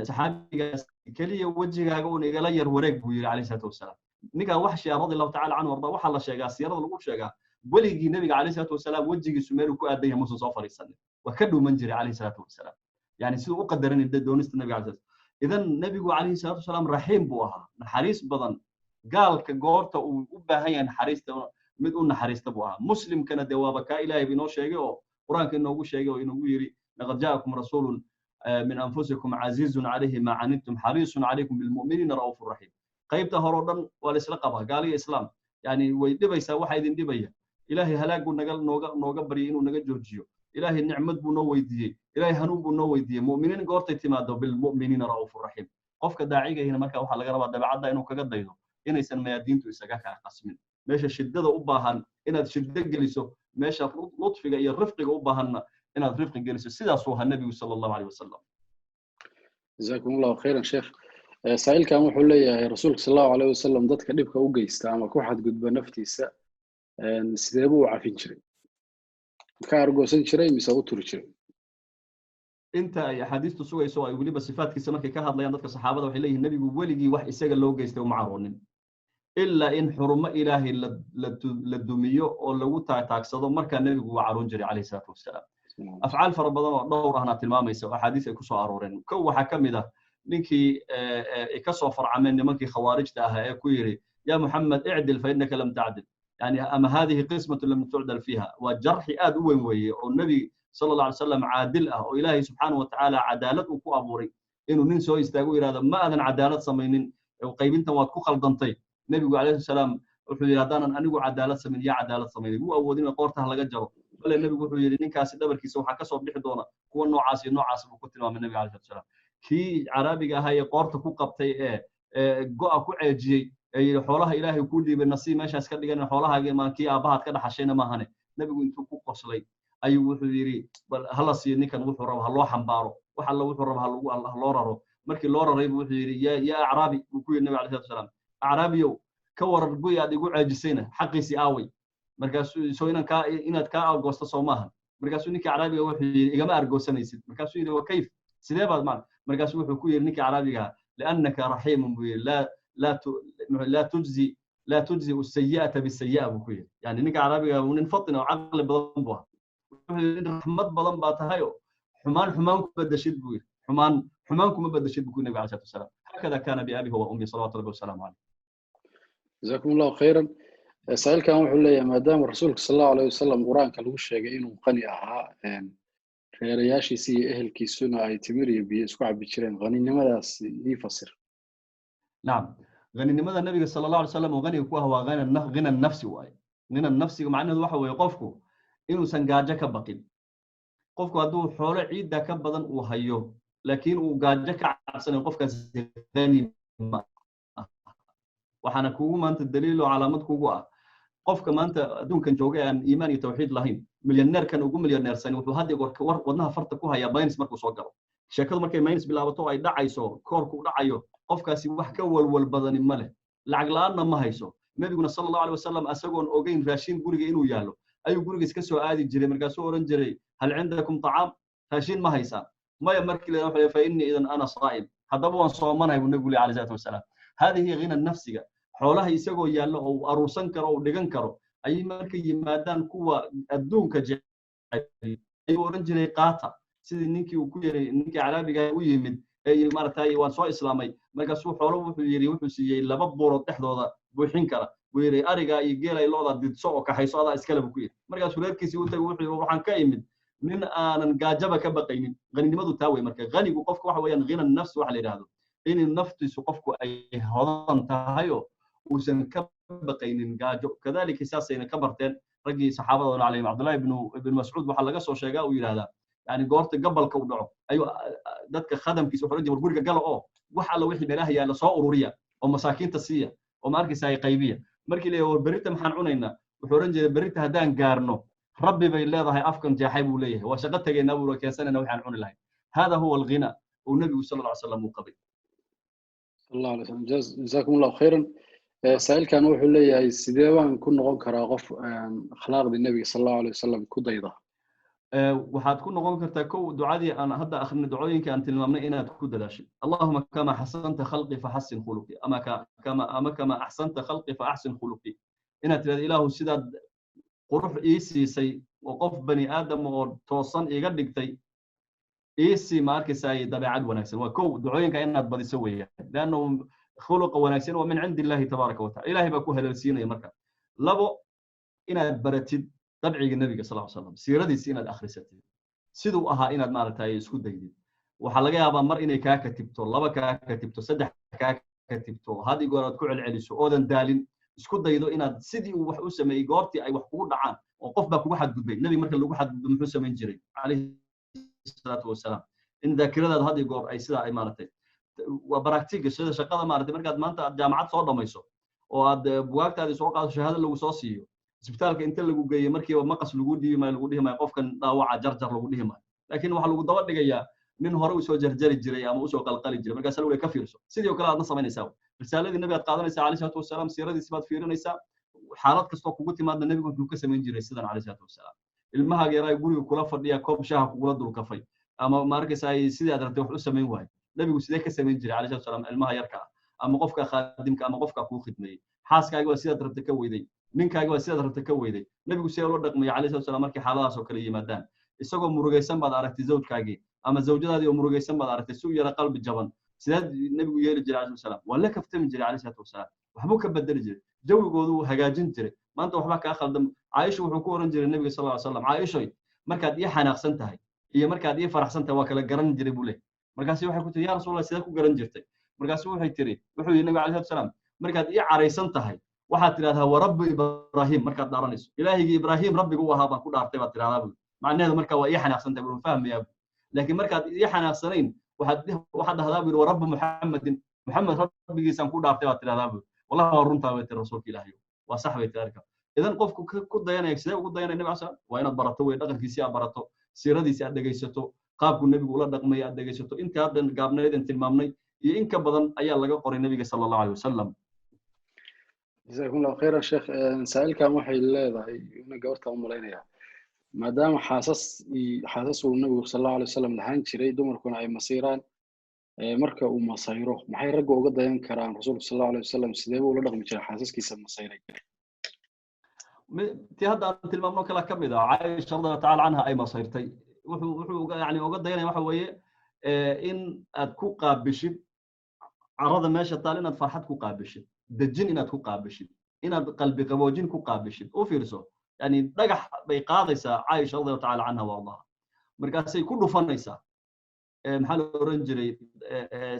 saxaabigaas kaliya wajigaaga uu igala yar wareeg buu yiri calayhi salaatu wasalaam ninka Wahshi radiyallahu ta'ala anhu warda waxa la sheegaa siyarada lagu sheegaa waligii nabiga calayhi salaatu wasalaam wajigiisu meel ku aaday musu soo fariisan wa ka dhuuman jiray calayhi salaatu wasalaam yani sidoo u qadaran doonista nabiga calayhi salaatu idan nabigu calayhi salaatu wasalaam rahiim buu ahaa naxariis badan gaalka goorta uu u baahan yahay naxariista mid u naxariista buu ahaa muslimkana dee waaba kaa ilaahay inoo sheegay oo quraanka inoogu sheegay oo inoogu yiri laqad jaakum rasuulun min anfusikum azizun alayhi ma anittum harisun alaykum bil mu'minina raufur rahim qaybta hore oo dhan waa la isla qabaa gaaliga islaam yani way dhibaysaa waxa idin dhibaya ilaahay halaagu nooga bari inuu naga joojiyo ilaahay nicmad buu noo weydiiyey ilaahay hanuun buu noo weydiiyey mu'miniin goortay timaado bil mu'minina raufur rahim qofka daaciga marka waxa laga rabaa dabacada inuu kaga daydo inaysan mayaadiintu isaga ka qasmin meesha shiddada u baahan inaad shiddo geliso meesha lutfiga iyo rifqiga u baahanna inaad rifqi geliso sidaas uu nabigu sallallahu alayhi wasallam jazakumullahu khairan sheekh saailkan wuxuu leeyahay rasuulka sallallahu alayhi wasallam dadka dhibka u geysta ama ku xadgudba naftiisa sidee buu u cafin jiray ka argoosan jiray mise u turi jiray inta ay xadiistu sugayso ay waliba sifaadkiisa markay ka hadlayaan dadka saxaabada waxay leeyihiin nabigu weligii wax isaga loo geystay uma caroonin illa in xurumo ilaahi la dumiyo oo lagu taagsado marka nabigu waa caroon jiray kaleey salaatu wasalaam afcaal fara badan oo dhowr ahna tilmaamaysa oo xadiis ay ku soo arooreen kow waxa kamid ah ninkii ka soo farcameen nimankii khawaarijta ah ee ku yiri ya muhammad i'dil fa innaka lam ta'dil yani ama hadhihi qismatu lam tu'dal fiha wa jarhi aad u weyn weeye oo nabi sallallahu alayhi wasallam caadil ah oo ilaahay subhanahu wa ta'ala cadaalad uu ku abuuray inuu nin soo istaago yiraahdo ma aadan cadaalad sameeynin qaybintan waad ku khaldantay nabigu alayhi salaam wuxuu yiraahdaan anigu cadaalad sameeyay ya cadaalad sameeyay uu awoodin qoortaha laga jaro wala nabigu wuxuu yiri ninkaasi dhabarkiisa waxa ka soo bixi doona kuwa noocaas iyo noocaas uu ku tilmaamay nabiga alayhi salaam kii carabiga ahaa ee qoorta ku qabtay ee go'a ku ceejiyay ay xoolaha ilaahay ku dhiibay nasiib meeshaas ka dhigan xoolahaaga maankii aabahaad ka dhaxashayna maahane nabigu intuu ku qoslay ayuu wuxuu yiri bal hala sii ninkan wuxuu rabo loo xambaaro waxa la wuxuu rabo loo raro markii loo raray wuxuu yiri ya arabi uu ku yiri nabiga alayhi salaam arabiyo ka warar goy aad igu ceejisayna xaqiisi aaway markaasuu soo inaad ka argoosto Soomahan markaasuu ninkii arabiga wuxuu yiri igama argoosanaysid markaasuu yiri wa kayf sidee baad maan markaasuu wuxuu ku yiri ninkii arabiga laannaka rahiimun bi la tujzi as-sayyi'ata bis-sayyi'a buu ku yiri yani ninka arabiga uu nin fadina oo aqli badan buu rahmad badan baa tahay xumaan ku badashid buu yiri xumaan kuma badashid buu nabiga alayhi salaam hakada kana bi abihi wa ummi sallallahu alayhi wasallam jazakumullahu khairan saailkan wuxuu leeyahay maadaama rasuulka sallallahu alayhi wasallam quraanka lagu sheegay inuu qani ahaa reerayaashiisa iyo ehelkiisuna ay timir iyo biyo isku cabi jireen qaninimadaas ii fasir naam qaninimada nabiga sallallahu alayhi wasallam qani ku ah waa qina nafsi waay qina nafsiga macnaheedu waxa weeye qofku inuusan gaajo ka baqin qofku hadduu xoolo ciidda ka badan uu hayo laakiin uu gaajo ka cabsanayo qofkaas qani waxana kuugu maanta daliil oo calaamad kuugu ah qofka maanta adduunkan jooga aan iimaan iyo tawxiid lahayn milyaneerkan ugu milyaneersan wuxuu hadda wadnaha farta ku haya minus markuu soo galo sheekadu markay minus bilaabato ay dhacayso koorku dhacayo qofkaasi wax ka walwal badan ma leh lacag la'aanna ma hayso nabiguna sallallahu alayhi wasallam asagoon ogeyn raashin guriga inuu yaalo ayuu guriga iska soo aadi jiray markaasuu oran jiray hal cindakum ta'am raashin ma haysaa maya markii la wuxuu fa inni idan ana saa'im hadaba waan soomanahay nabiga alayhi salatu wasallam hadhihi ghina nafsiga xoolaha isagoo yaalo oo aruursan karo oo dhigan karo ay markay yimaadaan kuwa adduunka jecel ay oran jiray qaata sidii ninkii uu ku yeeray ninkii carabiga u yimid ay maartay waan soo islaamay markaasuu xoolo wuxuu yiri wuxuu siiyay laba buurood dhexdooda buuxin kara weeray ariga iyo geelay looda didso oo ka hayso ada iskala ku yiri markaasuu reerkiisii u tagay wuxuu waxaan ka imid nin aanan gaajaba ka baqaynin qaninimadu taa way marka qanigu qofku waxa weeyaan qina nafsi waxa la yiraahdo in naftiisu qofku ay hodan tahay uusan ka baqaynin gaajo kadalika saasayna ka barteen ragii saxaabada alayhi Abdullah ibn Mas'ud waxa laga soo sheegaa uu yiraahdaa yani goorta gabalka u dhaco ayu dadka khadamkiisa wuxuu rajay guriga galo oo wax alla wixii meelaha yaala soo ururiya oo masaakiinta siiya oo markiisa ay qaybiya markii leeyahay berita maxaan cunaynaa wuxuu oran jiray berita hadaan gaarno rabbi bay leedahay afkan jeexay buu leeyahay waa shaqo tageena buu keensanayna waxaan cuni lahayn hada huwa alghina oo nabiga sallallahu alayhi wasallam uu qabay sallallahu alayhi wasallam jazakumullahu khairan saailkan wuxuu leeyahay sidee baan ku noqon karaa qof akhlaaqda nabiga sallallahu alayhi wasallam ku dayda waxaad ku noqon kartaa kow ducadii aan hadda akhrina ducooyinka aan tilmaamnay inaad ku dadaashid allahumma kama hasanta khalqi fa hassin khuluqi ama kama ahsanta khalqi fa ahsin khuluqi inaad tiraahdo ilaahu sidaad qurux ii siisay oo qof bani aadam oo toosan iga dhigtay ii si markiisa ay dabeecad wanaagsan waa kow ducooyinka inaad badiso weeyaan laano khuluqa wanaagsan waa min cindi illaahi tabaaraka wa taala ilaahay baa ku halaalsiinaya marka labo inaad baratid dabciga nabiga sallallahu alayhi wasallam siiradiisa inaad akhrisatid sidoo ahaa inaad maaragtay isku daydid waxa laga yaabaa mar inay kaa katibto laba kaa katibto saddex kaa katibto hadii goor aad ku celceliso oodan daalin isku daydo inaad sidii uu wax u sameeyay goortii ay wax kugu dhacaan oo qof baa kugu xadgudbay nabiga marka lagu xadgudbo muxuu sameyn jiray calayhi salaatu wasalaam in daakiradaada hadii goor ay sida ay maaragtay waa baragtiga sida shaqada maaragtay markaad maanta aad jaamacad soo dhamayso oo aad bugaagtaadii soo qaado shahaado lagu soo siiyo isbitaalka inta lagu geeyay markiiba maqas lagu dhiibay lagu dhihi maayo qofkan dhaawaca jarjar lagu dhihi maayo laakiin waxa lagu daba dhigayaa nin hore u soo jarjari jiray ama u soo qalqali jiray markaas lagu ka fiirso sidoo kale aadna sameynaysaa risaaladii nabiga aad qaadanaysaa calayhi salaatu wasalaam siiradiisa baad fiirinaysaa xaalad kastoo kugu timaadna nabigu wuxuu ka sameyn jiray sidan calayhi salaatu wasalaam ilmaha yaraa guriga kula fadhiya koob shaaha kugula dulkafay ama markaysaa sidii aad rabtay wax u sameyn waay nabigu sidee ka sameyn jiray calayhi salaatu wasalaam ilmaha yarka ama qofka khaadimka ama qofka ku khidmeeyay xaaskaaga waa sidaad rabtay ka weyday ninkaaga waa sidaad rabtay ka weyday nabigu sidee loo dhaqmay calayhi salaatu wasalaam markii xaaladaas oo kale yimaadaan isagoo murugaysan baad aragtay zawjkaagii ama zawjadaadii oo murugaysan baad aragtay si yara qalbi jaban sidaad nabigu yeeli jiray calayhi salaam waa la kaftami jiray calayhi salaatu wasalaam waxbuu ka bedeli jiray jawigoodu uu hagaajin jiray maanta waxba ka khaldam Aisha wuxuu ku oran jiray nabiga sallallahu alayhi wasallam Aisha markaad ii xanaaqsan tahay iyo markaad ii faraxsan tahay waa kala garan jiray buu leeyahay markaas waxay ku tiri yaa rasuul sida ku garan jirtay markaas wuxuu tiri wuxuu yiri nabiga calayhi salaam markaad ii careysan tahay waxaad tiraahdaa wa rabbi ibraahim markaad dhaaranayso ilaahigi ibraahim rabbigu uu ahaa baan ku dhaartay baad tiraahdaa buu macnaheedu marka waa ii xanaaqsan tahay buu fahmayaa laakiin markaad ii xanaaqsanayn waxaad dhahdaa buu wa rabbi muhammadin muhammad rabbigiisan ku dhaartay baad tiraahdaa buu wallahi waa runtaa way tiri rasuulka ilaahay waa sax bay taarika idan qofku ku dayanaya sidee ugu dayanaya nabiga sallallahu alayhi wasallam waa inaad barato way dhaqankiisa aad barato siiradiisa aad dhageysato qaabku nabigu ula dhaqmay aad dhageysato inta aad gaabnayd in tilmaamnay iyo in ka badan ayaa laga qoray nabiga sallallahu alayhi wasallam جزاكم الله خيرا شيخ سائلكم waxay leedahay ina gabarta u maleynaya maadaama xaasas uu nabigu sallallahu alayhi wasallam dhahan jiray dumarkuna ay masiiraan marka uu masayro maxay rag uga dayan karaan rasuulka sallallahu alayhi wasallam sidee uu la dhaqmi jiray xaasaskiisa masayray ti hadda tilmaamno kala kamid ah Aisha radhiyallahu ta'ala anha ay masayrtay wuxuu yani uga dayanay waxa weeye in aad ku qaabishid arada meesha taal inaad farxad ku qaabishid dajin inaad ku qaabishid inaad qalbi qaboojin ku qaabishid oo fiirso yani dhagax bay qaadaysaa Aisha radhiyallahu ta'ala anha wallah markaasay ku dhufanaysaa maxaa la oran jiray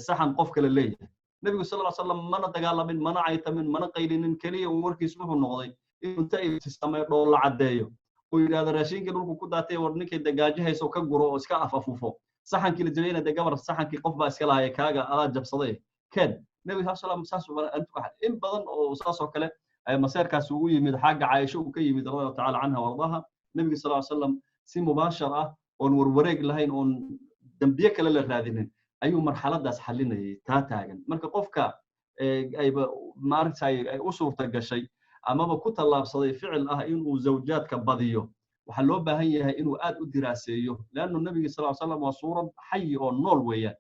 saxan qof kale leeyahay nabigu sallallahu alayhi wasallam mana dagaalamin mana aytamin mana qaylinin kaliya uu warkiisu wuxuu noqday inuu ta isticmaalo dhool la cadeeyo oo yiraahdo raashinka dhulku ku daatay war ninkay dagaajo hayso ka guro oo iska afafufo saxankii la jabiyay inay gabar saxankii qof baa iska lahaay kaaga ala jabsaday keen nabi sallallahu alayhi wasallam in badan oo saas oo kale ay maseerkaas ugu yimid xagga Aisha uu ka yimid radhiyallahu ta'ala anha wardaha nabi sallallahu alayhi wasallam si mubaashar ah oo warwareeg lahayn oo dambiye kale la raadinin ayuu marxaladaas xalinayay taa taagan marka qofka ayba maartay ay u suurta gashay amaba ku talaabsaday ficil ah inuu zawjaadka badiyo waxa loo baahan yahay inuu aad u diraaseeyo laana nabiga sallallahu alayhi wasallam waa suurad xay oo nool weeyaan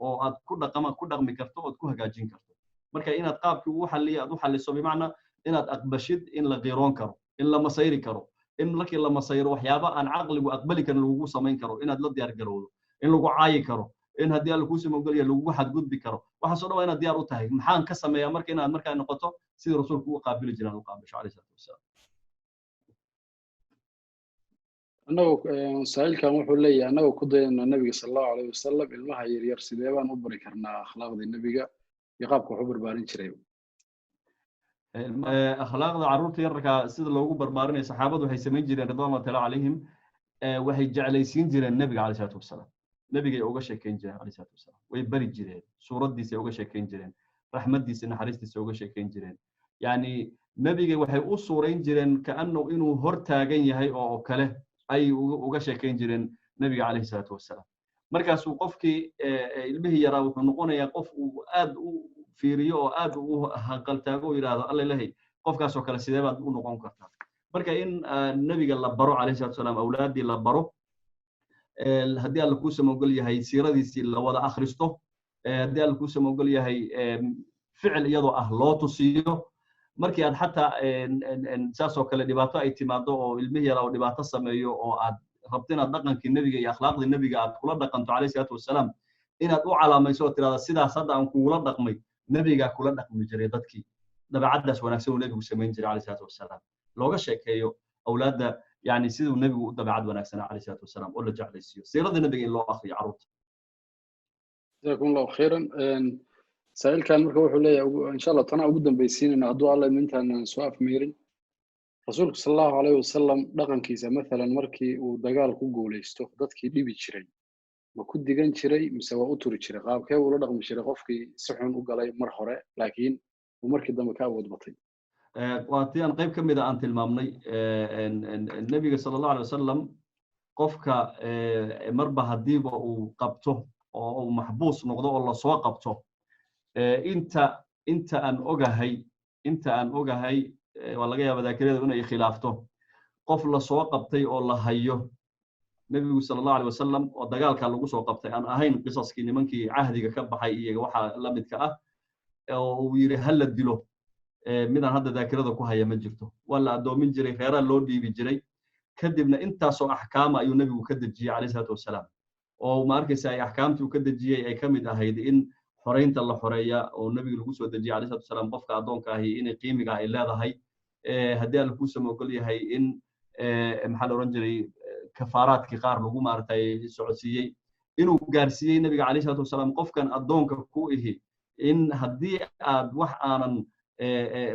oo aad ku dhaqmi karto oo ku hagaajin karto marka inaad qaabkii ugu xalliyo aad u xalliso bimaana inaad aqbashid in la qiiroon karo in la masayri karo in markii la masayro waxyaabo aan aqligu aqbali karin lagu sameyn karo inaad la diyaar garowdo in lagu caayi karo in hadii la ku sameeyo lagu xadgudbi karo waxa soo dhaw inaad diyaar u tahay maxaan ka sameeyaa marka inaad markaa noqoto sidii rasuulku u qaabili jiray u qaabisho calayhi salaatu wasalaam annagu saailkan wuxuu leeyahay annagu ku dayana nabiga sallallahu alayhi wasallam ilmaha yar yar sidee baan u bari karnaa akhlaaqda nabiga iyo qaabka uu barbaarin jiray akhlaaqda carruurta yarka sida loogu barbaarinay saxaabadu waxay sameyn jireen radiyallahu ta'ala alayhim waxay jeclaysiin jireen nabiga calayhi salaatu wasalaam nabiga ay uga sheekeyn jireen calayhi salaatu wasalaam way bari jireen suuradiisa ay uga sheekeyn jireen raxmadiisa naxariistiisa uga sheekeyn jireen yani nabiga waxay u suureyn jireen kaanuu inuu hor taagan yahay oo kale ay uga sheekeyn jireen nabiga calayhi salaatu wasalaam markaas uu qofkii ilmihii yaraa wuxuu noqonayaa qof uu aad u fiiriyo oo aad u hanqal taago yiraahdo alla ilaahay qofkaas oo kale sidee baad u noqon kartaa marka in nabiga la baro calayhi salaatu wasalaam awlaadii la baro haddii alla ku samogol yahay siiradiisii la wada akhristo haddii alla ku samogol yahay ficil iyadoo ah loo tusiyo markii aad xataa saas oo kale dhibaato ay timaado oo ilmihii yaraa oo dhibaato sameeyo oo aad rabto inaad dhaqankii nabiga iyo akhlaaqdii nabiga aad kula dhaqanto calayhi salaatu wasalaam inaad u calaamayso oo tiraahdo sidaas hadda aan kugula dhaqmay nabiga kula dhaqmi jiray dadkii dabeecadaas wanaagsan oo nabigu sameyn jiray calayhi salaatu wasalaam looga sheekeeyo awlaadda yani siduu nabigu u dabeecad wanaagsan calayhi salaatu wasalaam oo la jeclaysiiyo siirada nabiga in loo akhriyo carruurta jazakum allahu khayran saailkan marka wuxuu leeyahay insha allah tana ugu dambaysiinayna hadduu alla intaan soo afmeerin rasuulku sallallahu alayhi wasallam dhaqankiisa maalan markii uu dagaal ku guuleysto dadkii dhibi jiray ma ku digan jiray mise waa u turi jiray qaabkee uu la dhaqmi jiray qofkii si xun u galay mar hore laakiin uu markii dambe ka awood batay waa tii aan qayb ka mid aan tilmaamnay nabiga sallallahu alayhi wasallam qofka marba hadiiba uu qabto oo uu maxbuus noqdo oo la soo qabto inta aan ogahay waa laga yaabaa daakirada inay khilaafto qof la soo qabtay oo la hayo nabigu sallallahu alayhi wasallam oo dagaalka lagu soo qabtay aan ahayn qisaskii nimankii cahdiga ka baxay iyaga waxa la midka ah oo uu yiri hal la dilo midaan hadda daakirada ku haya ma jirto waa la adoomin jiray reeraa loo dhiibi jiray kadibna intaasoo axkaama ayuu nabigu ka dejiyey calayhi salaatu wasalaam oo ma arkaysa ay axkaamtii uu ka dejiyey ay ka mid ahayd in xoreynta la xoreeya oo nabigu lagu soo dejiyey calayhi salaatu wasalaam qofka addoonka ahi inay qiimiga ay leedahay haddii alla kuu samogol yahay in maxaa la oran jiray kafaaraadkii qaar lagu maaragtay socodsiiyey inuu gaarsiiyey nabiga calayhi salaatu wasalaam qofkan addoonka ku ihi in haddii aad wax aanan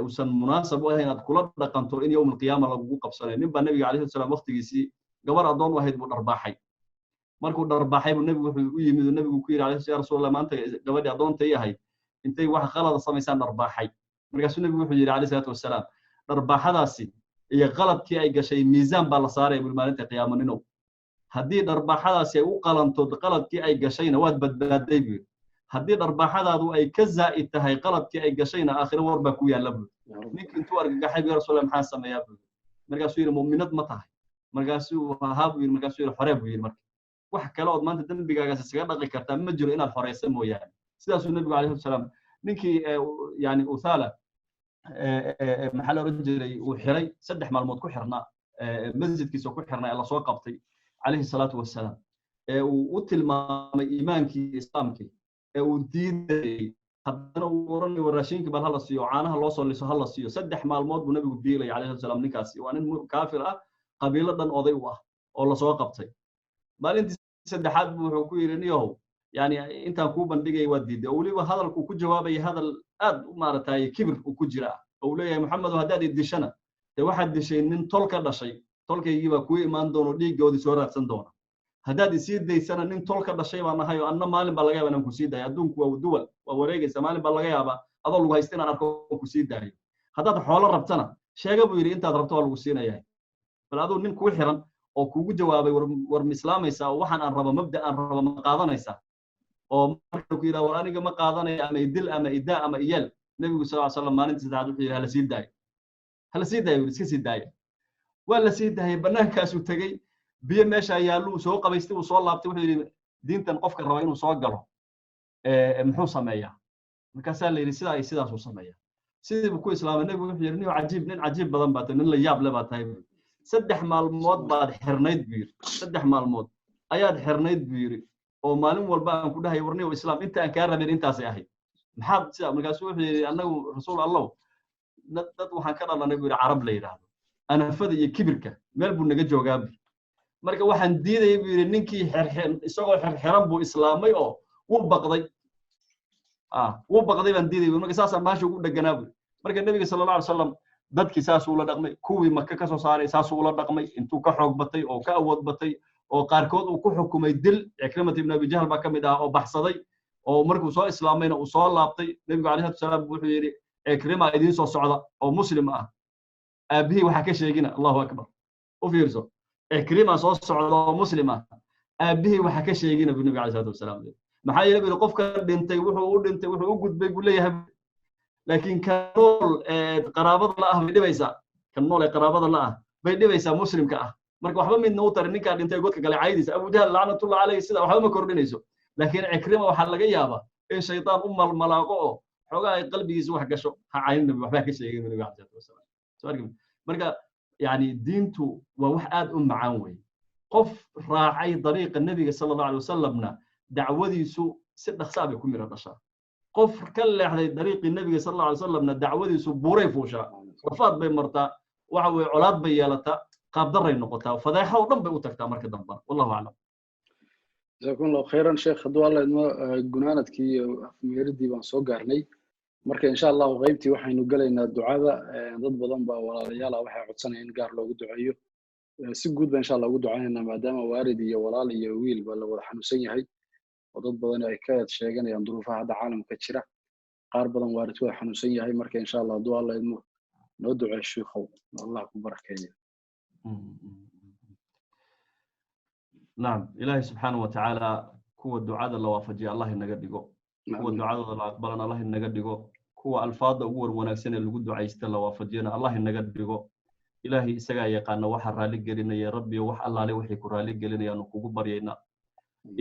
usan munaasab u ahayn aad kula dhaqanto in yowm alqiyaama lagugu qabsanayo nin baa nabiga calayhi salaatu wasalaam waqtigiisii gabar addoon u ahayd buu dharbaaxay markuu dharbaaxay buu nabigu wuxuu u yimid oo nabigu ku yidhi ya rasuulallah maanta gabadhii addoontay ahayd intay wax qalada samaysaan dharbaaxay markaasuu nabigu wuxuu yidhi calayhi salaatu wasalaam dharbaaxadaasi iyo qaladkii ay gashay miisaan baa la saaraya buu maalinta qiyaamaninow haddii dharbaaxadaasi ay u qalanto qaladkii ay gashayna waad badbaaday buu haddii dharbaaxadaadu ay ka zaa'id tahay qaladkii ay gashayna aakhiro war baa ku yaalla buu ninkii intuu argagaxay ya rasuulallah maxaa sameeyaa buu markaasuu yidhi mu'minad ma tahay markaasuu haa buu yidhi markaasuu yidhi xoree buu yidhi marka wax kale ood maanta dembigaagaas isaga dhaqi kartaa ma jiro inaad xoreysa mooyaane sidaasuu nabigu calayhi wasalaam ninkii yani uthala maxaa la oran jiray uu xiray 3 maalmood ku xirnaa masjidkiisa ku xirnaa ee la soo qabtay calayhi salaatu wasalaam uu u tilmaamay iimaankii islaamkii uu diiday haddana uu oranay raashinka bal hala siiyo caanaha loo soo liso hala siiyo 3 maalmood buu nabigu diilay calayhi wasalaam ninkaasi waa nin kaafir ah qabiilo dhan oday u ah oo la soo qabtay maalintii saddexaad buu wuxuu ku yidhi niyow yani intaan kuu bandhigay waa diiday oo weliba hadalku ku jawaabaya hadal aad u maaragtay kibir uu ku jira oo uu leeyahay maxamedo haddaad idishana dee waxaad dishay nin tol ka dhashay tolkaygii baa kuu imaan doono dhiiggoodii soo raadsan doona haddaad isii daysana nin tol ka dhashay baan ahay oo anna maalin baa laga yaaba inaan kusii daayo adduunku waa duwal waa wareegaysa maalin baa laga yaabaa adoo lagu haysta inaan arko kusii daayo haddaad xoolo rabtana sheega buu yidhi intaad rabto waa lagu siinayaa bal aduu nin kuu xiran oo kugu jawaabay war mislaamaysa oo waxaan aan rabo mabda aan rabo ma qaadanaysa oo markuu ku yiraahdo war aniga ma qaadanaya ama idil ama idaa ama iyal nabigu sallallahu alayhi wasallam maalintii saddexaad wuxuu yiri hala sii daayo iska sii daayo waa la sii daayay banaankaas uu tagay biyo meesha yaaluu soo qabaystay uu soo laabtay wuxuu yiri diintan qofka raba inuu soo galo muxuu sameeyaa markaasaa la yiri sidaas uu sameeyaa sidii buu ku islaamay nabigu wuxuu yiri nin cajiib badan baa tahay nin la yaab leh baa tahay 3 maalmood baad xirnayd buu yiri 3 maalmood ayaad xirnayd buu yiri oo maalin walba aan ku dhahay warniyo islaam inta aan ka rabin intaasay ahayd maxaad sida markaasuu wuxuu yiri annagu rasuul allah dad waxaan ka dhalanay buu yiri carab la yiraahdo anafada iyo kibirka meel buu naga joogaa marka waxaan diiday buu yiri ninkii isagoo xirxiran buu islaamay oo wuu baqday baan diiday marka saas aan baasha ugu dhaganaa buu marka nabiga sallallahu alayhi wasallam dadkii saas uu la dhaqmay kuwii Makka ka soo saaray saas uu la dhaqmay intuu ka xoog batay oo ka awood batay oo qaarkood uu ku xukumay dil Ikrimah ibn Abi Jahl baa kamid ah oo baxsaday oo markuu soo islaamayna uu soo laabtay nabiga calayhi salaam wuxuu yiri Ikrimah idin soo socda oo muslim ah aabihii waxa ka sheegina Allahu akbar u fiirso Ikrimah soo socda oo muslim ah aabihii waxa ka sheegina nabiga calayhi salaam maxaa yeelay qofka dhintay wuxuu u gudbay buu leeyahay laakiin kanool qaraabada la ah bay dhibaysaa kanool qaraabada la ah bay dhibaysaa muslimka ah marka waxba midna u tar ninka dhintay godka galay caaydiisa Abu Jahl la'natullah alayhi sida waxba ma kordhinayso laakiin Ikrimah waxa laga yaabaa in shaytaan u malmalaaqo oo xogaa ay qalbigiisa wax gasho ha caaynin waxba ka sheegay nabiga calayhi salaam soo arkin marka yani diintu waa wax aad u macaan weey qof raacay dariiqa nabiga sallallahu alayhi wasallamna dacwadiisu si dhaqso ah ku mira dhashaa qof ka leexday dariiqii nabiga sallallahu alayhi wasallam dacwadiisu buuray fuusha rafaad bay martaa waxa way colaad bay yeelata qaab daray noqotaa fadeexo dhan bay u tagtaa marka dambe wallahu a'lam jazakum allah khayran sheekh haduu alla idmo gunaanadkii afmeeridii baan soo gaarnay marka insha Allah qaybtii waxaynu galaynaa ducada dad badan baa walaalayaal waxay codsanayaan in gaar loogu duceeyo si guud baan insha Allah ugu ducaynaynaa maadaama waalid iyo walaal iyo wiil ba la wada xanuunsan yahay oo dad badan ay ka sheeganayaan duruufaha hadda caalamka jira qaar badan waalidkooda xanuunsan yahay marka insha Allah haduu alla idmo noo duceeyo sheekhow Allah ku barakeeyo نعم إلهي سبحانه وتعالى كوا الدعاء الله وافجي الله النجدجو كوا الدعاء الله أقبلنا الله النجدجو كوا الفاض أول ونكسن اللي قد عيست الله وافجينا الله النجدجو إلهي سجى يقنا وحر رالك جلنا يا ربي وح الله عليه وحي كرالك جلنا يا نقوق برينا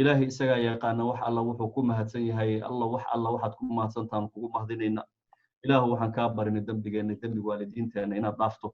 إلهي سجى يقنا وح الله وحكومة هتسني هاي الله وح الله وحدكم ما سنتام نقوق مهدينا إله وحن كابر إن الدم بيجاني الدم بوالدين تاني إنا ضافته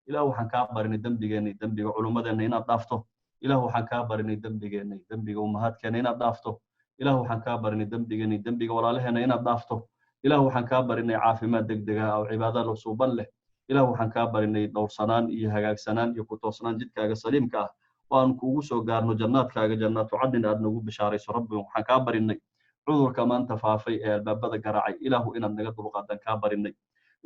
إله وحن كابر إن الدم بيجاني الدم بعلومة إنا ضافته إله وحن كابر إن الدم بيجاني الدم بأمهات كان إنا ضافته إله وحن كابر إن الدم بيجاني الدم ولا لهنا إنا ضافته إله وحن كابر إن عافي ما دقدقة أو عبادة لو صوبان له إله وحن كابر إن دور سنان يهجاج سنان يكوتو سنان جد كاج سليم كا وأن كوسو قارنو جنات كاج جنات وعدنا أدنو بشاري ربي وحن كابر إن عذر كمان تفافي الباب بدأ جرعي إله إن النجد القادة كابر إن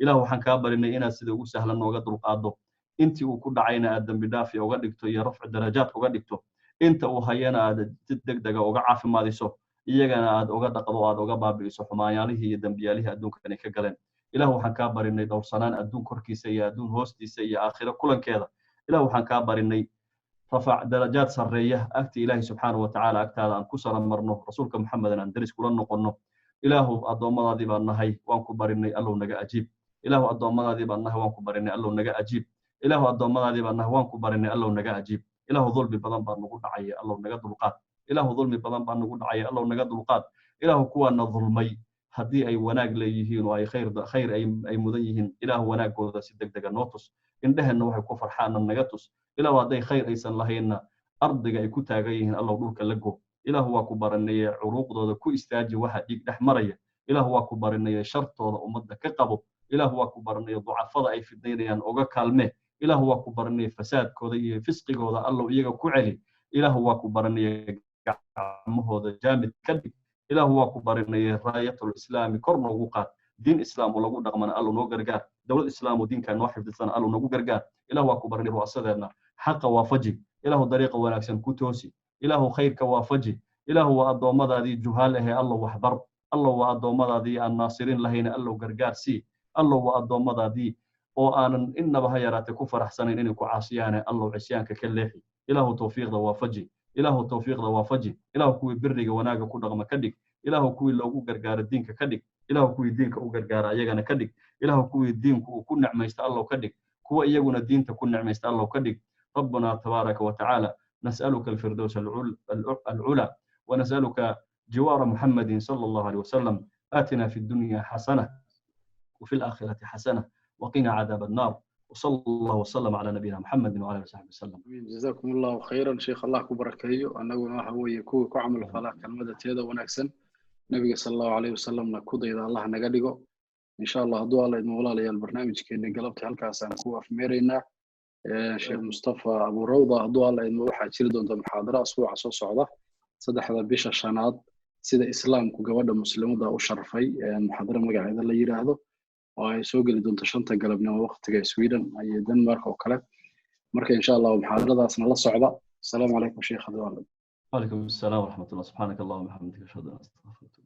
إله وحن كابر إن إنا سيدو سهلا وقدر القادة أنت وكل عينا أدم بدافع وقدرته يا رفع درجات وقدرته أنت وهينا تدق دقة وقع في مادسه إيجانا أد وقد قضوا أد وقبا بيسوح ما يعني هي دم بياليه أدون كأنك كجلن إله وحن كابر إن دور سنان أدون كركي سيء أدون هوستي سيء آخرة كلن كذا إله وحن كابر إن رفع درجات سرية أكتي إلهي سبحانه وتعالى أكتاد أن كسر مرنه رسولك محمد أن درس كلن نقنه إله أدوم ذي بأنهاي وانكبر إن الله نجا أجيب إله أدوم ذي بأنه وانكبر إن الله نجا أجيب إله أدوم ذي بأنه وانكبر إن الله نجا أجيب إله ظلم بدن بأن نقول عي الله نجا دلقات إله ظلم بدن بأن نقول عي الله نجا دلقات إله كوانا ظلمي هدي أي وناق ليهين وأي خير أي مذيهن إله وناق وذا سدك دجا نوتس إن ده إنه كفر حانا نجاتس إله وهدي خير أيسن لهينا أرض جاي كتا جايهن الله دولك لجو إله هو كبر النية عروق ذا كو استاجي واحد يقدح مرية إله هو كبر النية شرط ذا أمد كقبو إله هو كبر النية ضعفاء أي في الدنيا أوجا كلمة إله هو كبر النية فساد كذا فسق كذا الله يجا كعلي إله هو كبر النية عمه ذا جامد كذب إله هو كبر النية راية الإسلام كرنا وقات دين إسلام ولا قد من الله نوجرجار دولة الإسلام ودين كان واحد السنة الله نوجرجار إله هو كبر النية رؤساءنا حق وفجي إله طريقة ونكسن كتوسي إله خير كوافجي إله هو الضوء ماذا ذي جهاله الله وحبر الله هو الضوء ماذا ذي الناصرين لهين الله جرجار سي الله هو الضوء ماذا ذي وأن إن بهيرات كفر أحسنين إنك عاصيان الله عصيانك كاللحي إله توفيق وافجي إله توفيق وافجي إله كوي برج وناق كل رغم كدك إله كوي لو جرجار الدين كدك إله كوي دينك جرجار أيجنا كدك إله كوي الدين كل نعمة الله كدك كوي يجون الدين تكون نعمة الله كدك ربنا تبارك وتعالى نسألك الفردوس العلى ونسألك جوار محمد صلى الله عليه وسلم آتنا في الدنيا حسنة وفي الآخرة حسنة وقنا عذاب النار وصلى الله وسلم على نبينا محمد وعلى آله وصحبه وسلم. جزاكم الله خيرا شيخ الله كبركيه أنه هو يكون كعمل فلا كلمة تيدا ونكسن نبي صلى الله عليه وسلم نكود إذا الله نجديه إن شاء الله دعاء الله مولا لي البرنامج كأني قلبت هلك سنكون في ميرينا شيخ مصطفى أبو روضة دعاء الله إنه واحد شيل دون محاضرة أسبوع صوص صعدة صدق هذا بيش الشناد سيد إسلام كجواد المسلم ده وشرفي محاضرة مجال هذا اللي يراهده ويسوق اللي دون تشنطة قلبنا وقت جاي سويدن أي دنمارك أو كلا مركز إن شاء الله محاضرة ده أصلا الله صعدة السلام عليكم شيخ هذا وعليكم السلام ورحمة الله سبحانك اللهم وبحمدك أشهد أن لا إله إلا أنت